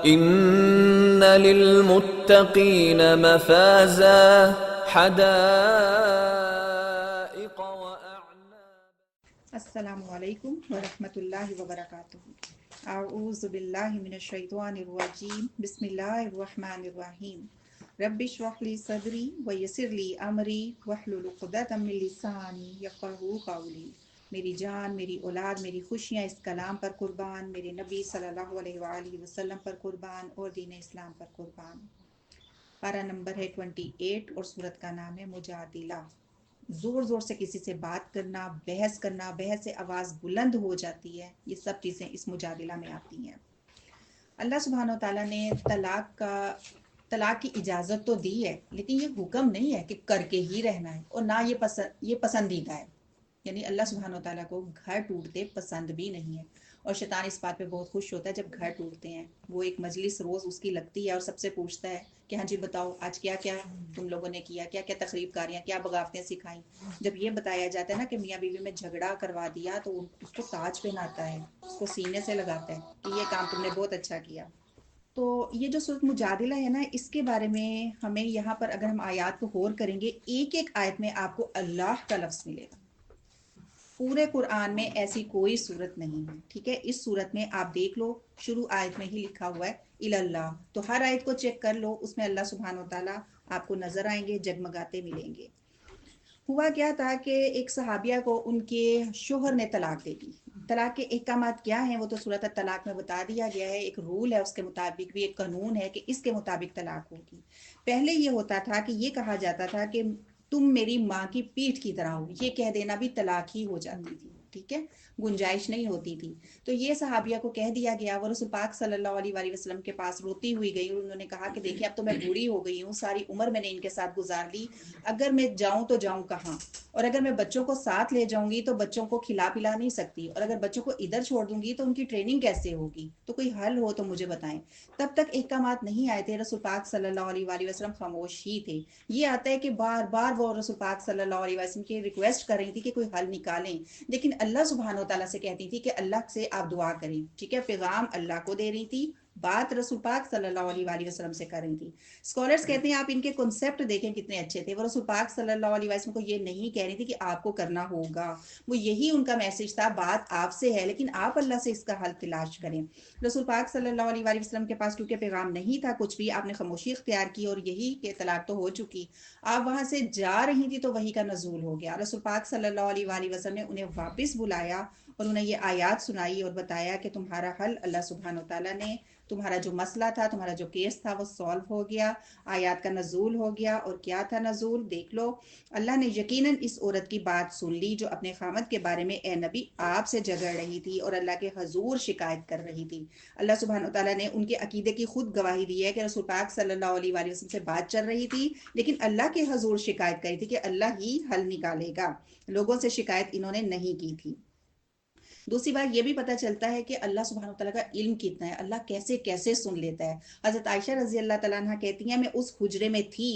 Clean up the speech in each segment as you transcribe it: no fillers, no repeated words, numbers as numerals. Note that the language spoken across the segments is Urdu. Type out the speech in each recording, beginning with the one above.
ان للمتقین مفازا حدائق واعناب۔ السلام علیکم ورحمۃ اللہ وبرکاتہ۔ اعوذ باللہ من الشیطان الرجیم، بسم اللہ الرحمن الرحیم۔ رب اشرح لی صدری ویسر لی امری واحلل عقدۃ من لسانی یفقہوا قولی۔ میری جان، میری اولاد، میری خوشیاں اس کلام پر قربان، میرے نبی صلی اللہ علیہ وآلہ وسلم پر قربان اور دین اسلام پر قربان۔ پارہ نمبر ہے 28 اور سورت کا نام ہے مجادلہ۔ زور زور سے کسی سے بات کرنا، بحث سے آواز بلند ہو جاتی ہے، یہ سب چیزیں اس مجادلہ میں آتی ہیں۔ اللہ سبحانہ وتعالیٰ نے طلاق کی اجازت تو دی ہے، لیکن یہ حکم نہیں ہے کہ کر کے ہی رہنا ہے، اور نہ یہ پسندیدہ ہے۔ یعنی اللہ سبحانہ وتعالیٰ کو گھر ٹوٹتے پسند بھی نہیں ہے، اور شیطان اس بات پہ بہت خوش ہوتا ہے جب گھر ٹوٹتے ہیں۔ وہ ایک مجلس روز اس کی لگتی ہے اور سب سے پوچھتا ہے کہ ہاں جی بتاؤ آج کیا کیا تم لوگوں نے کیا، کیا کیا تخریب کاریاں، کیا بغاوتیں سکھائیں۔ جب یہ بتایا جاتا ہے نا کہ میاں بیوی میں جھگڑا کروا دیا، تو اس کو تاج پہناتا ہے، اس کو سینے سے لگاتا ہے کہ یہ کام تم نے بہت اچھا کیا۔ تو یہ جو سورۃ مجادلہ ہے نا، اس کے بارے میں ہمیں یہاں پر اگر ہم آیات کو غور کریں گے، ایک ایک آیت میں آپ کو اللہ کا لفظ ملے گا۔ پورے قرآن میں ایسی کوئی صورت نہیں ہے، ٹھیک ہے۔ اس صورت میں آپ دیکھ لو، شروع آیت میں ہی لکھا ہوا ہے اللہ، تو ہر آیت کو چیک کر لو، اس میں اللہ سبحانہ وتعالیٰ آپ کو نظر آئیں گے، جگمگاتے ملیں گے۔ ہوا کیا تھا کہ ایک صحابیہ کو ان کے شوہر نے طلاق دے دی۔ طلاق کے احکامات کیا ہیں وہ تو سورۃ الطلاق میں بتا دیا گیا ہے، ایک رول ہے اس کے مطابق بھی، ایک قانون ہے کہ اس کے مطابق طلاق ہوگی۔ پہلے یہ ہوتا تھا کہ یہ کہا جاتا تھا کہ تم میری ماں کی پیٹھ کی طرح ہو، یہ کہہ دینا بھی طلاق ہی ہو جاتی تھی، ٹھیک ہے، گنجائش نہیں ہوتی تھی۔ تو یہ صحابیہ کو کہہ دیا گیا، وہ رسول پاک صلی اللہ علیہ وآلہ وسلم کے پاس روتی ہوئی گئی، اور انہوں نے کہا کہ دیکھیں اب تو میں بوڑھی ہو گئی ہوں، ساری عمر میں نے ان کے ساتھ گزار لی، اگر میں جاؤں تو جاؤں کہاں، اور اگر میں بچوں کو ساتھ لے جاؤں گی تو بچوں کو کھلا پلا نہیں سکتی، اور اگر بچوں کو ادھر چھوڑ دوں گی تو ان کی ٹریننگ کیسے ہوگی، تو کوئی حل ہو تو مجھے بتائیں۔ تب تک احکامات نہیں آئے تھے، رسول پاک صلی اللہ علیہ وآلہ وسلم خاموش ہی تھے۔ یہ آتا ہے کہ بار بار وہ رسول پاک صلی اللہ علیہ وسلم کی ریکویسٹ کر رہی تھی کہ کوئی حل نکالیں، لیکن اللہ سبحانہ وتعالیٰ سے کہتی تھی کہ اللہ سے آپ دعا کریں، ٹھیک ہے، پیغام اللہ کو دے رہی تھی، بات رسول پاک صلی اللہ علیہ وآلہ وسلم سے کر رہی تھی۔ اسکالرز کہتے ہیں آپ ان کے کنسیپٹ دیکھیں کتنے اچھے تھے، وہ رسول پاک صلی اللہ علیہ وسلم کو یہ نہیں کہہ رہی تھی کہ آپ کو کرنا ہوگا، وہ یہی ان کا میسج تھا، بات آپ سے ہے لیکن آپ اللہ سے اس کا حل تلاش کریں۔ رسول پاک صلی اللہ علیہ وآلہ وسلم کے پاس کیونکہ پیغام نہیں تھا کچھ بھی، آپ نے خاموشی اختیار کی، اور یہی کہ طلاق تو ہو چکی، آپ وہاں سے جا رہی تھی تو وحی کا نزول ہو گیا، رسول پاک صلی اللہ علیہ وآلہ وسلم نے انہیں واپس بلایا اور انہیں یہ آیات سنائی اور بتایا کہ تمہارا حل اللہ سبحانہ وتعالیٰ نے، تمہارا جو مسئلہ تھا، تمہارا جو کیس تھا وہ سالو ہو گیا، آیات کا نزول ہو گیا۔ اور کیا تھا نزول دیکھ لو، اللہ نے یقیناً اس عورت کی بات سن لی جو اپنے خامد کے بارے میں اے نبی آپ سے جھگڑ رہی تھی اور اللہ کے حضور شکایت کر رہی تھی۔ اللہ سبحانہ وتعالیٰ نے ان کے عقیدے کی خود گواہی دی ہے کہ رسول پاک صلی اللہ علیہ وآلہ وسلم سے بات چل رہی تھی، لیکن اللہ کے حضور شکایت کری تھی کہ اللہ ہی حل نکالے گا، لوگوں سے شکایت انہوں نے نہیں کی تھی۔ دوسری بات یہ بھی پتہ چلتا ہے کہ اللہ سبحانہ وتعالیٰ کا علم کتنا ہے، اللہ کیسے کیسے سن لیتا ہے۔ حضرت عائشہ رضی اللہ تعالیٰ عنہ کہتی ہیں میں اس حجرے میں تھی،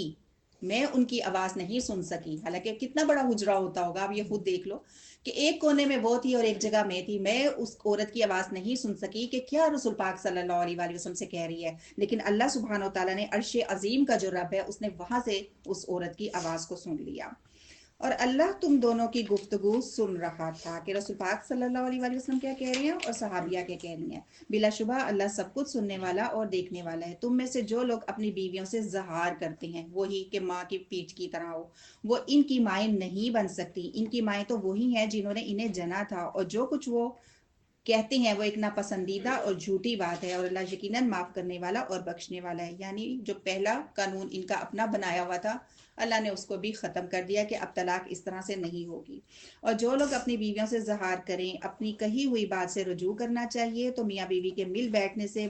میں ان کی آواز نہیں سن سکی، حالانکہ کتنا بڑا حجرہ ہوتا ہوگا، آپ یہ خود دیکھ لو کہ ایک کونے میں وہ تھی اور ایک جگہ میں تھی، میں اس عورت کی آواز نہیں سن سکی کہ کیا رسول پاک صلی اللہ علیہ وآلہ وسلم سے کہہ رہی ہے، لیکن اللہ سبحانہ وتعالیٰ نے عرش عظیم کا جو رب ہے اس نے وہاں سے اس عورت کی آواز کو سن لیا۔ اور اللہ تم دونوں کی گفتگو سن رہا تھا کہ رسول پاک صلی اللہ علیہ وآلہ وسلم کیا کہہ رہی ہیں اور صحابیہ کیا کہہ رہی ہیں۔ بلا شبہ اللہ سب کچھ سننے والا اور دیکھنے والا ہے۔ تم میں سے جو لوگ اپنی بیویوں سے زہار کرتے ہیں، وہی کہ ماں کی پیٹھ کی طرح ہو، وہ ان کی مائیں نہیں بن سکتی، ان کی مائیں تو وہی ہیں جنہوں نے انہیں جنا تھا، اور جو کچھ وہ کہتے ہیں وہ ایک ناپسندیدہ اور جھوٹی بات ہے، اور اللہ یقیناً معاف کرنے والا اور بخشنے والا ہے۔ یعنی جو پہلا قانون ان کا اپنا بنایا ہوا تھا، اللہ نے اس کو بھی ختم کر دیا کہ اب طلاق اس طرح سے نہیں ہوگی۔ اور جو لوگ اپنی بیویوں سے زہار کریں، اپنی کہی ہوئی بات سے رجوع کرنا چاہیے، تو میاں بیوی کے مل بیٹھنے سے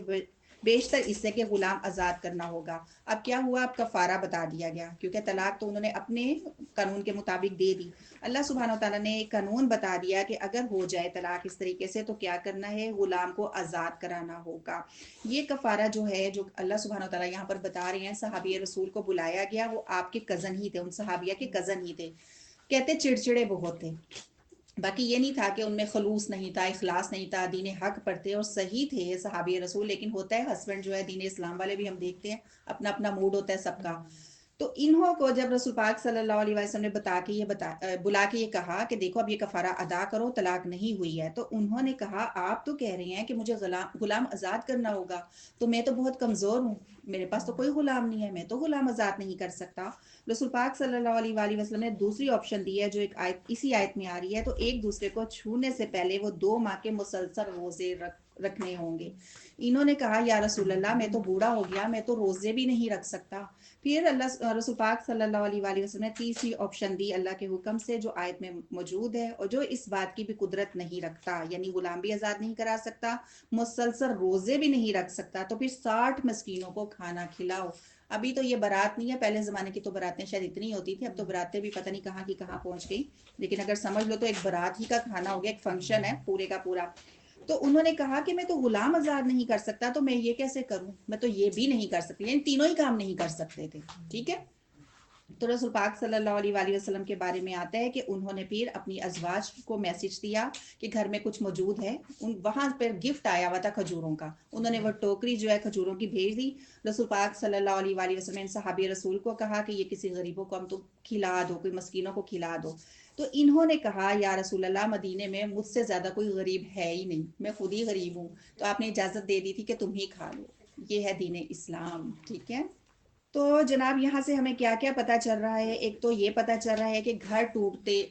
بیشتر اس سے کہ غلام آزاد کرنا ہوگا۔ اب کیا ہوا، اب کفارہ بتا دیا گیا، کیونکہ طلاق تو انہوں نے اپنے قانون کے مطابق دے دی، اللہ سبحانہ وتعالیٰ نے ایک قانون بتا دیا کہ اگر ہو جائے طلاق اس طریقے سے تو کیا کرنا ہے، غلام کو آزاد کرانا ہوگا۔ یہ کفارہ جو ہے، جو اللہ سبحانہ وتعالیٰ یہاں پر بتا رہے ہیں، صحابی رسول کو بلایا گیا، وہ آپ کے کزن ہی تھے، ان صحابیہ کے کزن ہی تھے، کہتے چڑچڑے بہت تھے، باقی یہ نہیں تھا کہ ان میں خلوص نہیں تھا، اخلاص نہیں تھا، دین حق پر تھے اور صحیح تھے صحابی رسول، لیکن ہوتا ہے ہسبینڈ جو ہے دین اسلام والے بھی ہم دیکھتے ہیں اپنا اپنا موڈ ہوتا ہے سب کا. تو انہوں کو جب رسول پاک صلی اللہ علیہ وسلم نے بلا کے یہ کہا کہ دیکھو اب یہ کفارہ ادا کرو، طلاق نہیں ہوئی ہے، تو انہوں نے کہا آپ تو کہہ رہے ہیں کہ مجھے غلام آزاد کرنا ہوگا، تو میں تو بہت کمزور ہوں، میرے پاس تو کوئی غلام نہیں ہے، میں تو غلام آزاد نہیں کر سکتا. رسول پاک صلی اللہ علیہ وآلہ وسلم نے دوسری آپشن دی ہے جو ایک آیت اسی آیت میں آ رہی ہے، تو ایک دوسرے کو چھونے سے پہلے وہ 2 ماہ کے مسلسل روزے رکھنے ہوں گے. انہوں نے کہا یا رسول اللہ میں تو بوڑھا ہو گیا، میں تو روزے بھی نہیں رکھ سکتا. پھر رسول پاک صلی اللہ علیہ وآلہ وسلم نے تیسری آپشن دی اللہ کے حکم سے جو آیت میں موجود ہے اور جو اس بات کی بھی قدرت نہیں رکھتا، یعنی غلام بھی آزاد نہیں کرا سکتا، مسلسل روزے بھی نہیں رکھ سکتا، تو پھر 60 مسکینوں کو کھانا کھلاؤ. ابھی تو یہ بارات نہیں ہے، پہلے زمانے کی تو براتیں شاید اتنی ہوتی تھی، اب تو براتیں بھی پتہ نہیں کہاں کی کہاں پہنچ گئی، لیکن اگر سمجھ لو تو ایک برات ہی کا کھانا ہو گیا، ایک فنکشن ہے پورے کا پورا. تو انہوں نے کہا کہ میں تو غلام آزاد نہیں کر سکتا، تو میں یہ کیسے کروں، میں تو یہ بھی نہیں کر سکتی، یعنی تینوں ہی کام نہیں کر سکتے تھے. ٹھیک ہے. تو رسول پاک صلی اللہ علیہ وآلہ وسلم کے بارے میں آتا ہے کہ انہوں نے پھر اپنی ازواج کو میسج دیا کہ گھر میں کچھ موجود ہے، وہاں پر گفٹ آیا ہوا تھا کھجوروں کا، انہوں نے وہ ٹوکری جو ہے کھجوروں کی بھیج دی. رسول پاک صلی اللہ علیہ وآلہ وسلم نے صحابی رسول کو کہا کہ یہ کسی غریبوں کو ہم تو کھلا دو، کوئی مسکینوں کو کھلا دو. تو انہوں نے کہا یا رسول اللہ مدینے میں مجھ سے زیادہ کوئی غریب ہے ہی نہیں، میں خود ہی غریب ہوں، تو آپ نے اجازت دے دی تھی کہ تم ہی کھا لو. یہ ہے دین اسلام. ٹھیک ہے. تو جناب یہاں سے ہمیں کیا کیا پتہ چل رہا ہے؟ ایک تو یہ پتہ چل رہا ہے کہ گھر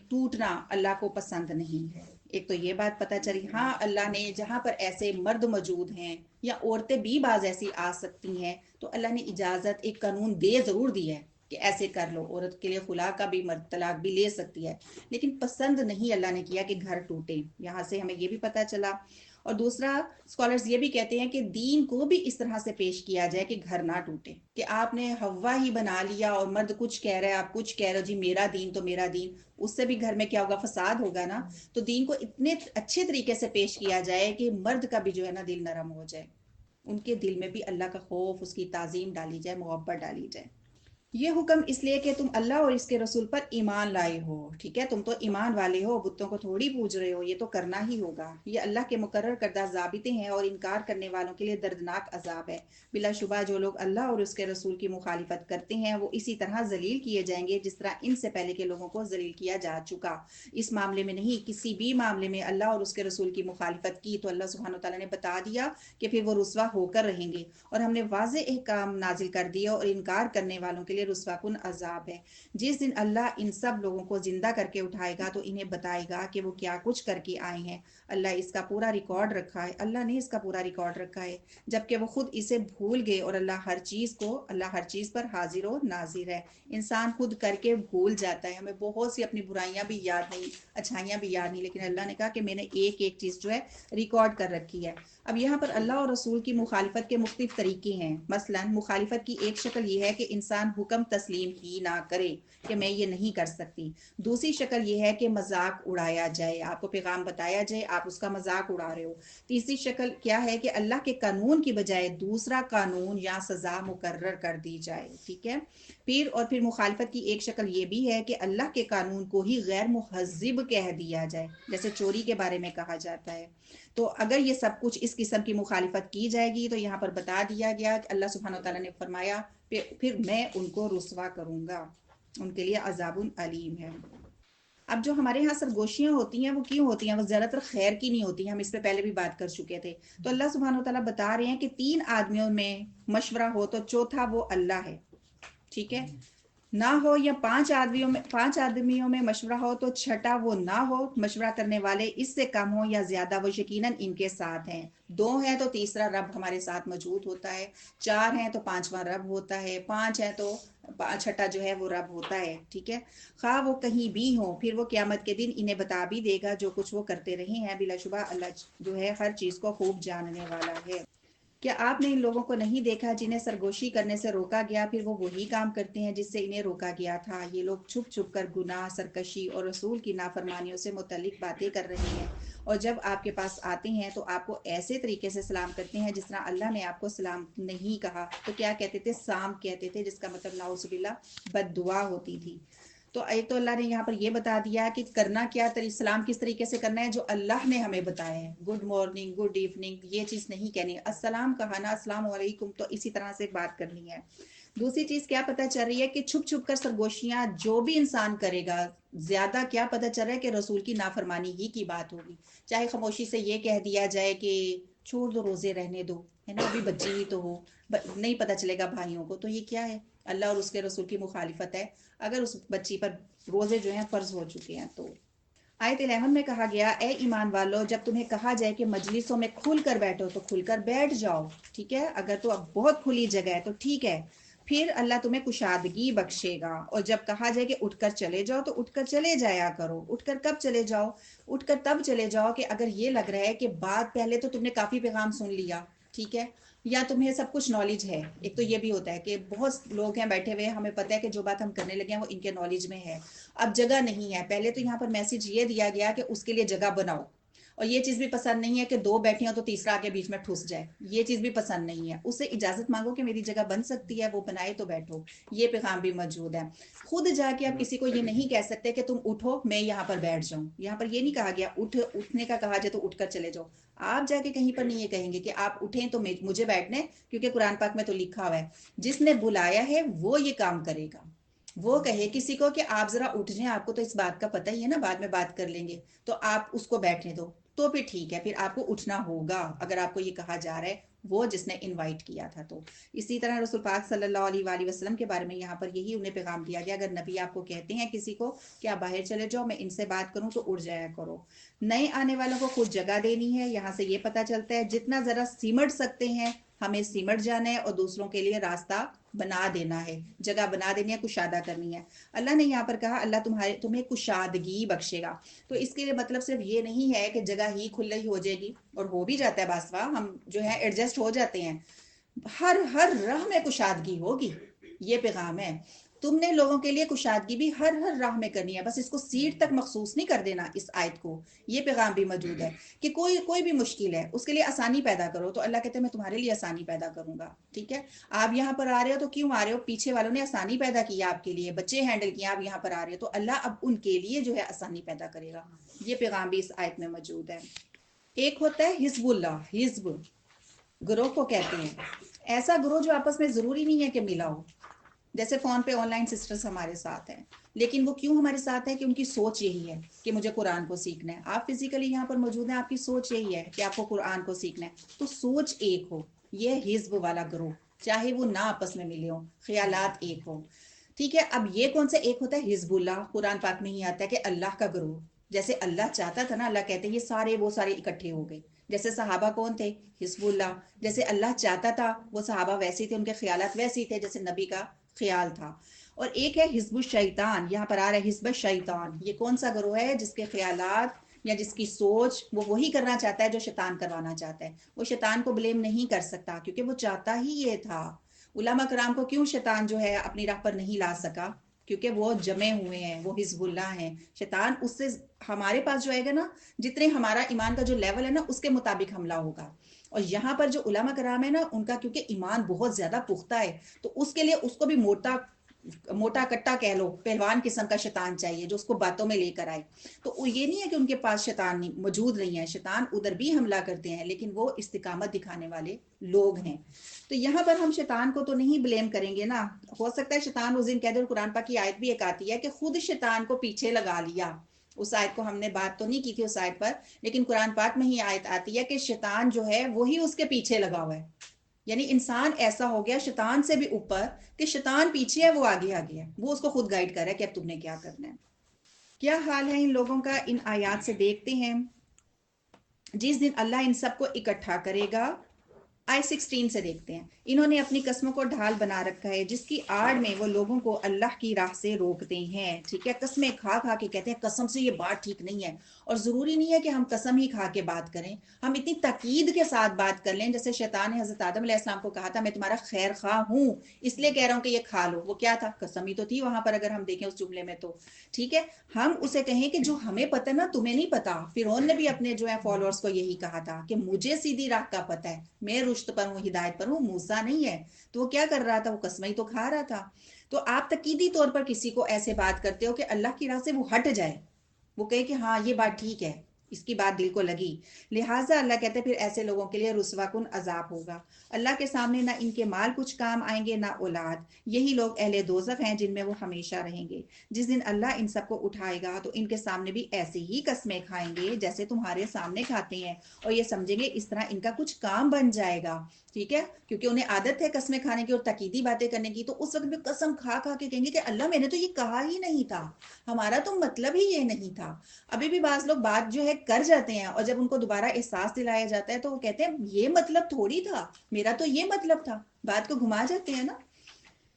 ٹوٹنا اللہ کو پسند نہیں ہے. ایک تو یہ بات پتہ چلی. ہاں اللہ نے جہاں پر ایسے مرد موجود ہیں یا عورتیں بھی بعض ایسی آ سکتی ہیں تو اللہ نے اجازت ایک قانون دے ضرور دی ہے کہ ایسے کر لو. عورت کے لیے خلا کا بھی مرد طلاق بھی لے سکتی ہے، لیکن پسند نہیں اللہ نے کیا کہ گھر ٹوٹے. یہاں سے ہمیں یہ بھی پتہ چلا. اور دوسرا اسکالرز یہ بھی کہتے ہیں کہ دین کو بھی اس طرح سے پیش کیا جائے کہ گھر نہ ٹوٹے، کہ آپ نے ہوا ہی بنا لیا اور مرد کچھ کہہ رہا ہے آپ کچھ کہہ رہے ہو، جی میرا دین تو میرا دین، اس سے بھی گھر میں کیا ہوگا، فساد ہوگا نا. تو دین کو اتنے اچھے طریقے سے پیش کیا جائے کہ مرد کا بھی جو ہے نا دل نرم ہو جائے، ان کے دل میں بھی اللہ کا خوف، اس کی تعظیم ڈالی جائے، محبت ڈالی جائے. یہ حکم اس لیے کہ تم اللہ اور اس کے رسول پر ایمان لائے ہو. ٹھیک ہے. تم تو ایمان والے ہو، بتوں کو تھوڑی پوج رہے ہو، یہ تو کرنا ہی ہوگا. یہ اللہ کے مقرر کردہ ضابطے ہیں اور انکار کرنے والوں کے لیے دردناک عذاب ہے. بلا شبہ جو لوگ اللہ اور اس کے رسول کی مخالفت کرتے ہیں وہ اسی طرح ذلیل کیے جائیں گے جس طرح ان سے پہلے کے لوگوں کو ذلیل کیا جا چکا. اس معاملے میں نہیں، کسی بھی معاملے میں اللہ اور اس کے رسول کی مخالفت کی تو اللہ سبحانہ وتعالی نے بتا دیا کہ پھر وہ رسوا ہو کر رہیں گے، اور ہم نے واضح احکام نازل کر دیا اور انکار کرنے والوں کے لیے رسوا کن عذاب ہے. جس دن اللہ ان سب لوگوں کو زندہ کر کے اٹھائے گا تو انہیں بتائے گا کہ وہ کیا کچھ کر کے آئے ہیں. اللہ اس کا پورا ریکارڈ رکھا ہے، اللہ نے اس کا پورا ریکارڈ رکھا ہے، جبکہ وہ خود اسے بھول گئے، اور اللہ ہر چیز پر حاضر و ناظر ہے. انسان خود کر کے بھول جاتا ہے، ہمیں بہت سی اپنی برائیاں بھی یاد نہیں، اچھائیاں بھی یاد نہیں، لیکن اللہ نے کہا کہ میں نے ایک ایک چیز جو ہے ریکارڈ کر رکھی ہے. اب یہاں پر اللہ اور رسول کی مخالفت کے مختلف طریقے ہیں. مثلا مخالفت کی ایک شکل یہ ہے کہ انسان حکم تسلیم ہی نہ کرے کہ میں یہ نہیں کر سکتی. دوسری شکل یہ ہے کہ مذاق اڑایا جائے، آپ کو پیغام بتایا جائے، آپ اس کا مذاق اڑا رہے ہو. تیسری شکل کیا ہے کہ اللہ کے قانون کی بجائے دوسرا قانون یا سزا مقرر کر دی جائے. ٹھیک ہے. پھر مخالفت کی ایک شکل یہ بھی ہے کہ اللہ کے قانون کو ہی غیر مہذب کہہ دیا جائے، جیسے چوری کے بارے میں کہا جاتا ہے. تو اگر یہ سب کچھ اس قسم کی مخالفت کی جائے گی تو یہاں پر بتا دیا گیا کہ اللہ سبحانہ وتعالی نے فرمایا پھر میں ان کو رسوا کروں گا، ان کے لیے عذاب علیم ہے. اب جو ہمارے ہاں سرگوشیاں ہوتی ہیں وہ کیوں ہوتی ہیں؟ وہ زیادہ تر خیر کی نہیں ہوتی ہیں، ہم اس پہ پہلے بھی بات کر چکے تھے. تو اللہ سبحانہ وتعالی بتا رہے ہیں کہ 3 آدمیوں میں مشورہ ہو تو چوتھا وہ اللہ ہے. ٹھیک ہے. نہ ہو یا 5 آدمیوں میں مشورہ ہو تو چھٹا وہ نہ ہو. مشورہ کرنے والے اس سے کم ہو یا زیادہ وہ یقیناً ان کے ساتھ ہیں. 2 ہیں تو تیسرا رب ہمارے ساتھ موجود ہوتا ہے، 4 ہیں تو 5واں رب ہوتا ہے، 5 ہیں تو چھٹا جو ہے وہ رب ہوتا ہے. ٹھیک ہے. خواہ وہ کہیں بھی ہوں پھر وہ قیامت کے دن انہیں بتا بھی دے گا جو کچھ وہ کرتے رہے ہیں. بلا شبہ اللہ جو ہے ہر چیز کو خوب جاننے والا ہے. کیا آپ نے ان لوگوں کو نہیں دیکھا جنہیں سرگوشی کرنے سے روکا گیا، پھر وہ وہی کام کرتے ہیں جس سے انہیں روکا گیا تھا؟ یہ لوگ چھپ چھپ کر گناہ، سرکشی اور رسول کی نافرمانیوں سے متعلق باتیں کر رہے ہیں، اور جب آپ کے پاس آتے ہیں تو آپ کو ایسے طریقے سے سلام کرتے ہیں جس طرح اللہ نے آپ کو سلام نہیں کہا. تو کیا کہتے تھے؟ سام کہتے تھے، جس کا مطلب نعوذ باللہ بد دعا ہوتی تھی. تو ایک تو اللہ نے یہاں پر یہ بتا دیا کہ کرنا کیا، سلام کس طریقے سے کرنا ہے جو اللہ نے ہمیں بتایا ہے. گڈ مارننگ، گڈ ایوننگ، یہ چیز نہیں کہنی. السلام کہا نا، السلام علیکم، تو اسی طرح سے بات کرنی ہے. دوسری چیز کیا پتہ چل رہی ہے کہ چھپ چھپ کر سرگوشیاں جو بھی انسان کرے گا، زیادہ کیا پتہ چل رہا ہے کہ رسول کی نافرمانی ہی کی بات ہوگی. چاہے خاموشی سے یہ کہہ دیا جائے کہ چھوڑ دو، روزے رہنے دو، ہے نا، ابھی بچی ہی تو ہو، نہیں پتہ چلے گا بھائیوں کو، تو یہ کیا ہے؟ اللہ اور اس کے رسول کی مخالفت ہے اگر اس بچی پر روزے جو ہیں فرض ہو چکے ہیں. تو آیت 11 میں کہا گیا، اے ایمان والو، جب تمہیں کہا جائے کہ مجلسوں میں کھل کر بیٹھو تو کھل کر بیٹھ جاؤ. ٹھیک ہے، اگر تو اب بہت کھلی جگہ ہے تو ٹھیک ہے، پھر اللہ تمہیں کشادگی بخشے گا. اور جب کہا جائے کہ اٹھ کر چلے جاؤ تو اٹھ کر چلے جایا کرو. اٹھ کر کب چلے جاؤ؟ اٹھ کر تب چلے جاؤ کہ اگر یہ لگ رہا ہے کہ بات پہلے تو تم نے کافی پیغام سن لیا، ٹھیک ہے، یا تمہیں سب کچھ نالج ہے. ایک تو یہ بھی ہوتا ہے کہ بہت لوگ ہیں بیٹھے ہوئے، ہمیں پتہ ہے کہ جو بات ہم کرنے لگے ہیں وہ ان کے نالج میں ہے، اب جگہ نہیں ہے. پہلے تو یہاں پر میسج یہ دیا گیا کہ اس کے لیے جگہ بناؤ. اور یہ چیز بھی پسند نہیں ہے کہ دو بیٹھی ہوں تو تیسرا آ کے بیچ میں ٹھس جائے، یہ چیز بھی پسند نہیں ہے. اس سے اجازت مانگو کہ میری جگہ بن سکتی ہے، وہ بنائے تو بیٹھو. یہ پیغام بھی موجود ہے. خود جا کے آپ کسی کو یہ نہیں کہہ سکتے کہ تم اٹھو میں یہاں پر بیٹھ جاؤں. یہاں پر یہ نہیں کہا گیا اٹھنے کا کہا جائے تو اٹھ کر چلے جاؤ. آپ جا کے کہیں پر نہیں یہ کہیں گے کہ آپ اٹھیں تو مجھے بیٹھنے، کیونکہ قرآن پاک میں تو لکھا ہوا ہے جس نے بلایا ہے وہ یہ کام کرے گا. وہ کہے کسی کو کہ آپ ذرا اٹھ جائیں، آپ کو تو اس بات کا پتہ ہی ہے نا، بعد میں بات کر لیں گے، تو آپ اس کو بیٹھنے دو، تو پھر ٹھیک ہے، پھر آپ کو اٹھنا ہوگا اگر آپ کو یہ کہا جا رہا ہے وہ جس نے انوائٹ کیا تھا. تو اسی طرح رسول پاک صلی اللہ علیہ وآلہ وسلم کے بارے میں یہاں پر یہی انہیں پیغام دیا گیا، اگر نبی آپ کو کہتے ہیں کسی کو کہ آپ باہر چلے جاؤ میں ان سے بات کروں تو اٹھ جایا کرو. نئے آنے والوں کو خود جگہ دینی ہے. یہاں سے یہ پتہ چلتا ہے جتنا ذرا سمٹ سکتے ہیں ہمیں سمٹ جانا ہے اور دوسروں کے لیے راستہ بنا دینا ہے، جگہ بنا دینی ہے، کشادہ کرنی ہے. اللہ نے یہاں پر کہا اللہ تمہیں کشادگی بخشے گا. تو اس کے مطلب صرف یہ نہیں ہے کہ جگہ ہی کھلی ہو جائے گی، اور ہو بھی جاتا ہے بعض دفعہ، ہم جو ہے ایڈجسٹ ہو جاتے ہیں. ہر راہ میں کشادگی ہوگی، یہ پیغام ہے. تم نے لوگوں کے لیے کشادگی بھی ہر راہ میں کرنی ہے، بس اس کو سیٹ تک مخصوص نہیں کر دینا. اس آیت کو یہ پیغام بھی موجود ہے کہ کوئی بھی مشکل ہے اس کے لیے آسانی پیدا کرو، تو اللہ کہتے ہیں میں تمہارے لیے آسانی پیدا کروں گا. ٹھیک ہے، آپ یہاں پر آ رہے ہو تو کیوں آ رہے ہو؟ پیچھے والوں نے آسانی پیدا کی آپ کے لیے، بچے ہینڈل کیا، آپ یہاں پر آ رہے ہو تو اللہ اب ان کے لیے جو ہے آسانی پیدا کرے گا. یہ پیغام بھی اس آیت میں موجود ہے. ایک ہوتا ہے حزب اللہ، حزب گروہ کو کہتے ہیں. ایسا گروہ جو آپس میں ضروری نہیں ہے کہ ملا ہو، جیسے فون پہ آن لائن سسٹرز ہمارے ساتھ ہیں، لیکن وہ کیوں ہمارے ساتھ ہے کہ ان کی سوچ یہی ہے کہ مجھے قرآن کو سیکھنا ہے. آپ فزیکلی یہاں پر موجود ہیں، آپ کی سوچ یہی ہے کہ آپ کو قرآن کو سیکھنا ہے، تو سوچ ایک ہو. یہ حزب والا گروہ، چاہے وہ نہ آپس میں ملے ہوں، خیالات ایک ہوں. ٹھیک ہے، اب یہ کون سے ایک ہوتا ہے؟ حزب اللہ. قرآن پاک میں ہی آتا ہے کہ اللہ کا گروہ. جیسے اللہ چاہتا تھا نا، اللہ کہتے ہیں یہ وہ سارے اکٹھے ہو گئے. جیسے صحابہ کون تھے؟ حزب اللہ. جیسے اللہ چاہتا تھا وہ صحابہ ویسے تھے، ان کے خیالات ویسے تھے جیسے نبی کا خیال تھا. اور ایک ہے حزب الشیطان، یہاں پر آ رہا ہے حزب الشیطان. یہ کون سا گروہ ہے؟ جس کے خیالات یا جس کی سوچ وہ وہی کرنا چاہتا ہے جو شیطان کروانا چاہتا ہے. وہ شیطان کو بلیم نہیں کر سکتا کیونکہ وہ چاہتا ہی یہ تھا. علماء کرام کو کیوں شیطان جو ہے اپنی راہ پر نہیں لا سکا؟ کیونکہ وہ جمے ہوئے ہیں، وہ حزب اللہ ہیں. شیطان اس سے ہمارے پاس جو آئے گا نا، جتنے ہمارا ایمان کا جو لیول ہے نا اس کے مطابق حملہ ہوگا. اور یہاں پر جو علماء کرام ہے نا، ان کا کیونکہ ایمان بہت زیادہ پختہ ہے، تو اس کے لیے اس کو بھی موٹا کٹا کہہ لو، پہلوان قسم کا شیطان چاہیے جو اس کو باتوں میں لے کر آئے. تو یہ نہیں ہے کہ ان کے پاس شیطان موجود نہیں ہے، شیطان ادھر بھی حملہ کرتے ہیں، لیکن وہ استقامت دکھانے والے لوگ ہیں. تو یہاں پر ہم شیطان کو تو نہیں بلیم کریں گے نا. ہو سکتا ہے شیطان اس دن کہہ دے. قرآن پاک کی آیت بھی ایک آتی ہے کہ خود شیطان کو پیچھے لگا لیا. اس آیت کو ہم نے بات تو نہیں کی تھی اس آیت پر، لیکن قرآن پاک میں ہی آیت آتی ہے کہ شیطان جو ہے وہی اس کے پیچھے لگا ہوا ہے. یعنی انسان ایسا ہو گیا شیطان سے بھی اوپر کہ شیطان پیچھے ہے، وہ آگے ہے، وہ اس کو خود گائیڈ کر رہا ہے کہ اب تم نے کیا کرنا ہے. کیا حال ہے ان لوگوں کا؟ ان آیات سے دیکھتے ہیں. جس دن اللہ ان سب کو اکٹھا کرے گا، آئے 16 سے دیکھتے ہیں. انہوں نے اپنی قسموں کو ڈھال بنا رکھا ہے جس کی آڑ میں وہ لوگوں کو اللہ کی راہ سے روکتے ہیں. ٹھیک ہے، قسمیں کھا کے کہتے ہیں قسم سے یہ بات ٹھیک نہیں ہے. اور ضروری نہیں ہے کہ ہم قسم ہی کھا کے بات کریں، ہم اتنی تاکید کے ساتھ بات کر لیں. جیسے شیطان نے حضرت آدم علیہ السلام کو کہا تھا میں تمہارا خیر خواہ ہوں اس لیے کہہ رہا ہوں کہ یہ کھا لو. وہ کیا تھا؟ قسم ہی تو تھی وہاں پر، اگر ہم دیکھیں اس جملے میں تو. ٹھیک ہے، ہم اسے کہیں کہ جو ہمیں پتہ نا تمہیں نہیں پتا. فرعون نے بھی اپنے جو ہے فالوورز کو یہی کہا تھا کہ مجھے سیدھی راہ کا پتہ ہے، میں رشد پر ہوں، ہدایت پر ہوں، موسیٰ نہیں ہے۔ تو وہ کیا کر رہا تھا؟ وہ قسمیں ہی تو کھا رہا تھا۔ تو آپ تقیدی طور پر کسی کو ایسے بات کرتے ہو کہ اللہ کی راہ سے وہ ہٹ جائے، وہ کہے کہ ہاں یہ بات ٹھیک ہے، اس کی بات دل کو لگی، لہٰذا اللہ کہتے ہیں پھر ایسے لوگوں کے لیے رسوا کن عذاب ہوگا۔ اللہ کے سامنے نہ ان کے مال کچھ کام آئیں گے، نہ اولاد۔ یہی لوگ اہل دوزخ ہیں جن میں وہ ہمیشہ رہیں گے۔ جس دن اللہ ان سب کو اٹھائے گا تو ان کے سامنے بھی ایسے ہی قسمیں کھائیں گے جیسے تمہارے سامنے کھاتے ہیں، اور یہ سمجھیں گے اس طرح ان کا کچھ کام بن جائے گا۔ ٹھیک ہے، کیونکہ انہیں عادت ہے قسمیں کھانے کی اور تقیدی باتیں کرنے کی، تو اس وقت بھی قسم کھا کھا کے کہیں گے کہ اللہ میں نے تو یہ کہا ہی نہیں تھا، ہمارا تو مطلب ہی یہ نہیں تھا۔ ابھی بھی بعض لوگ بات جو ہے کر جاتے ہیں، اور جب ان کو دوبارہ احساس دلایا جاتا ہے تو وہ کہتے ہیں یہ مطلب تھوڑی تھا، میرا تو یہ مطلب تھا، بات کو گھما جاتے ہیں نا۔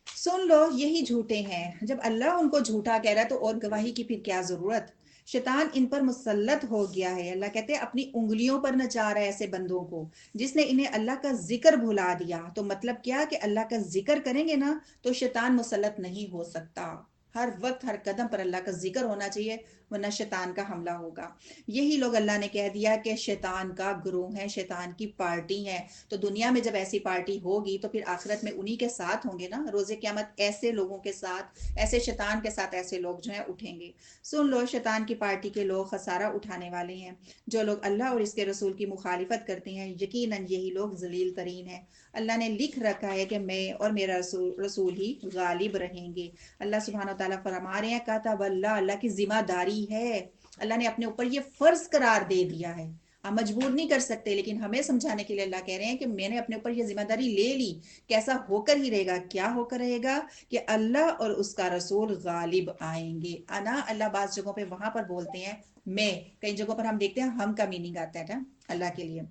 سن لو یہی جھوٹے ہیں، جب اللہ ان کو جھوٹا کہہ رہا ہے تو اور گواہی کی پھر کیا ضرورت؟ شیطان ان پر مسلط ہو گیا ہے، اللہ کہتے ہیں اپنی انگلیوں پر نچا رہا ہے ایسے بندوں کو جس نے انہیں اللہ کا ذکر بھلا دیا۔ تو مطلب کیا کہ اللہ کا ذکر کریں گے نا تو شیطان مسلط نہیں ہو سکتا۔ ہر وقت ہر قدم پر اللہ کا ذکر ہونا چاہیے، ورنہ شیطان کا حملہ ہوگا۔ یہی لوگ اللہ نے کہہ دیا کہ شیطان کا گروہ ہے، شیطان کی پارٹی ہے۔ تو دنیا میں جب ایسی پارٹی ہوگی تو پھر آخرت میں انہی کے ساتھ ہوں گے نا، روز قیامت ایسے لوگوں کے ساتھ، ایسے شیطان کے ساتھ ایسے لوگ جو ہیں اٹھیں گے۔ سن لو شیطان کی پارٹی کے لوگ خسارہ اٹھانے والے ہیں۔ جو لوگ اللہ اور اس کے رسول کی مخالفت کرتے ہیں یقیناً یہی لوگ ذلیل ترین ہیں۔ اللہ نے لکھ رکھا ہے کہ میں اور میرا رسول ہی غالب رہیں گے۔ اللہ سبحانہ و تعالیٰ فرما رہے ہیں کاتب اللہ، اللہ کی ذمہ داری ہے، اللہ نے اپنے اوپر یہ فرض قرار دے دیا ہے۔ ہم مجبور نہیں کر سکتے، لیکن ہمیں سمجھانے کے لیے اللہ کہہ رہے ہیں کہ میں نے اپنے اوپر یہ ذمہ داری لے لی، کیسا ہو کر ہی رہے گا، کیا ہو کر رہے گا کہ اللہ اور اس کا رسول غالب آئیں گے۔ انا اللہ بعض جگہوں پہ وہاں پر بولتے ہیں میں، کئی جگہوں پر ہم دیکھتے ہیں ہم کا میننگ آتا ہے اللہ کے لیے۔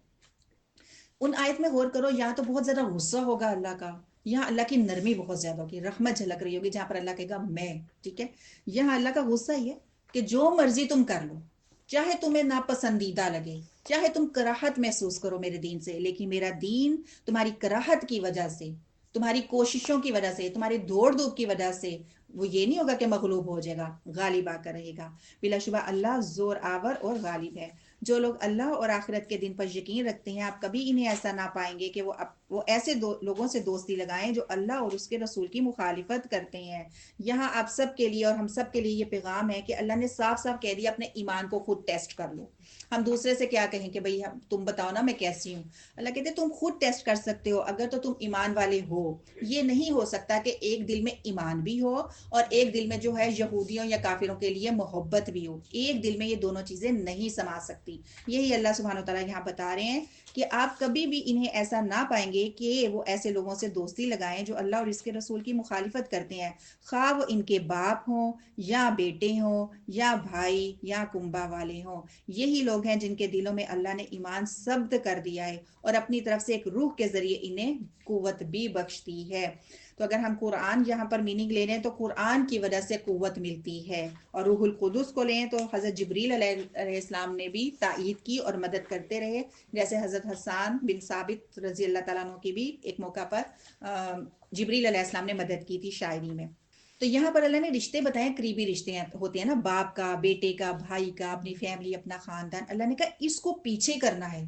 ان آیت میں غور کرو، یہاں تو بہت زیادہ غصہ ہوگا اللہ کا، یہاں اللہ کی نرمی بہت زیادہ ہوگی، رحمت جھلک رہی ہوگی جہاں پر اللہ کہے گا میں۔ ٹھیک ہے، یہاں اللہ کا غصہ ہی ہے کہ جو مرضی تم کر لو، چاہے تمہیں ناپسندیدہ لگے، چاہے تم کراہت محسوس کرو میرے دین سے، لیکن میرا دین تمہاری کراہت کی وجہ سے، تمہاری کوششوں کی وجہ سے، تمہاری دوڑ دھوپ کی وجہ سے وہ یہ نہیں ہوگا کہ مغلوب ہو جائے گا، غالب آ کر رہے گا۔ بلا شبہ اللہ زور آور اور غالب ہے۔ جو لوگ اللہ اور آخرت کے دن پر یقین رکھتے ہیں آپ کبھی انہیں ایسا نہ پائیں گے کہ وہ ایسے لوگوں سے دوستی لگائیں جو اللہ اور اس کے رسول کی مخالفت کرتے ہیں۔ یہاں آپ سب کے لیے اور ہم سب کے لیے یہ پیغام ہے کہ اللہ نے صاف صاف کہہ دیا اپنے ایمان کو خود ٹیسٹ کر لو۔ ہم دوسرے سے کیا کہیں کہ بھئی تم بتاؤ نا میں کیسی ہوں؟ اللہ کہتے تم خود ٹیسٹ کر سکتے ہو اگر تو تم ایمان والے ہو۔ یہ نہیں ہو سکتا کہ ایک دل میں ایمان بھی ہو اور ایک دل میں جو ہے یہودیوں یا کافروں کے لیے محبت بھی ہو، ایک دل میں یہ دونوں چیزیں نہیں سما سکتی۔ یہی اللہ سبحانہ وتعالیٰ یہاں بتا رہے ہیں کہ آپ کبھی بھی انہیں ایسا نہ پائیں گے کہ وہ ایسے لوگوں سے دوستی لگائیں جو اللہ اور اس کے رسول کی مخالفت کرتے ہیں، خواہ وہ ان کے باپ ہوں یا بیٹے ہوں یا بھائی یا کنبہ والے ہوں۔ یہی لوگ ہیں جن کے دلوں میں اللہ نے ایمان ثبت کر دیا ہے اور اپنی طرف سے ایک روح کے ذریعے انہیں قوت بھی بخشتی ہے۔ تو اگر ہم قرآن یہاں پر میننگ لے لیں تو قرآن کی وجہ سے قوت ملتی ہے، اور روح القدس کو لیں تو حضرت جبریل علیہ السلام نے بھی تائید کی اور مدد کرتے رہے، جیسے حضرت حسان بن ثابت رضی اللہ تعالیٰ عنہ کی بھی ایک موقع پر جبریل علیہ السلام نے مدد کی تھی شاعری میں۔ تو یہاں پر اللہ نے رشتے بتائے، قریبی رشتے ہوتے ہیں نا، باپ کا، بیٹے کا، بھائی کا، اپنی فیملی، اپنا خاندان۔ اللہ نے کہا اس کو پیچھے کرنا ہے۔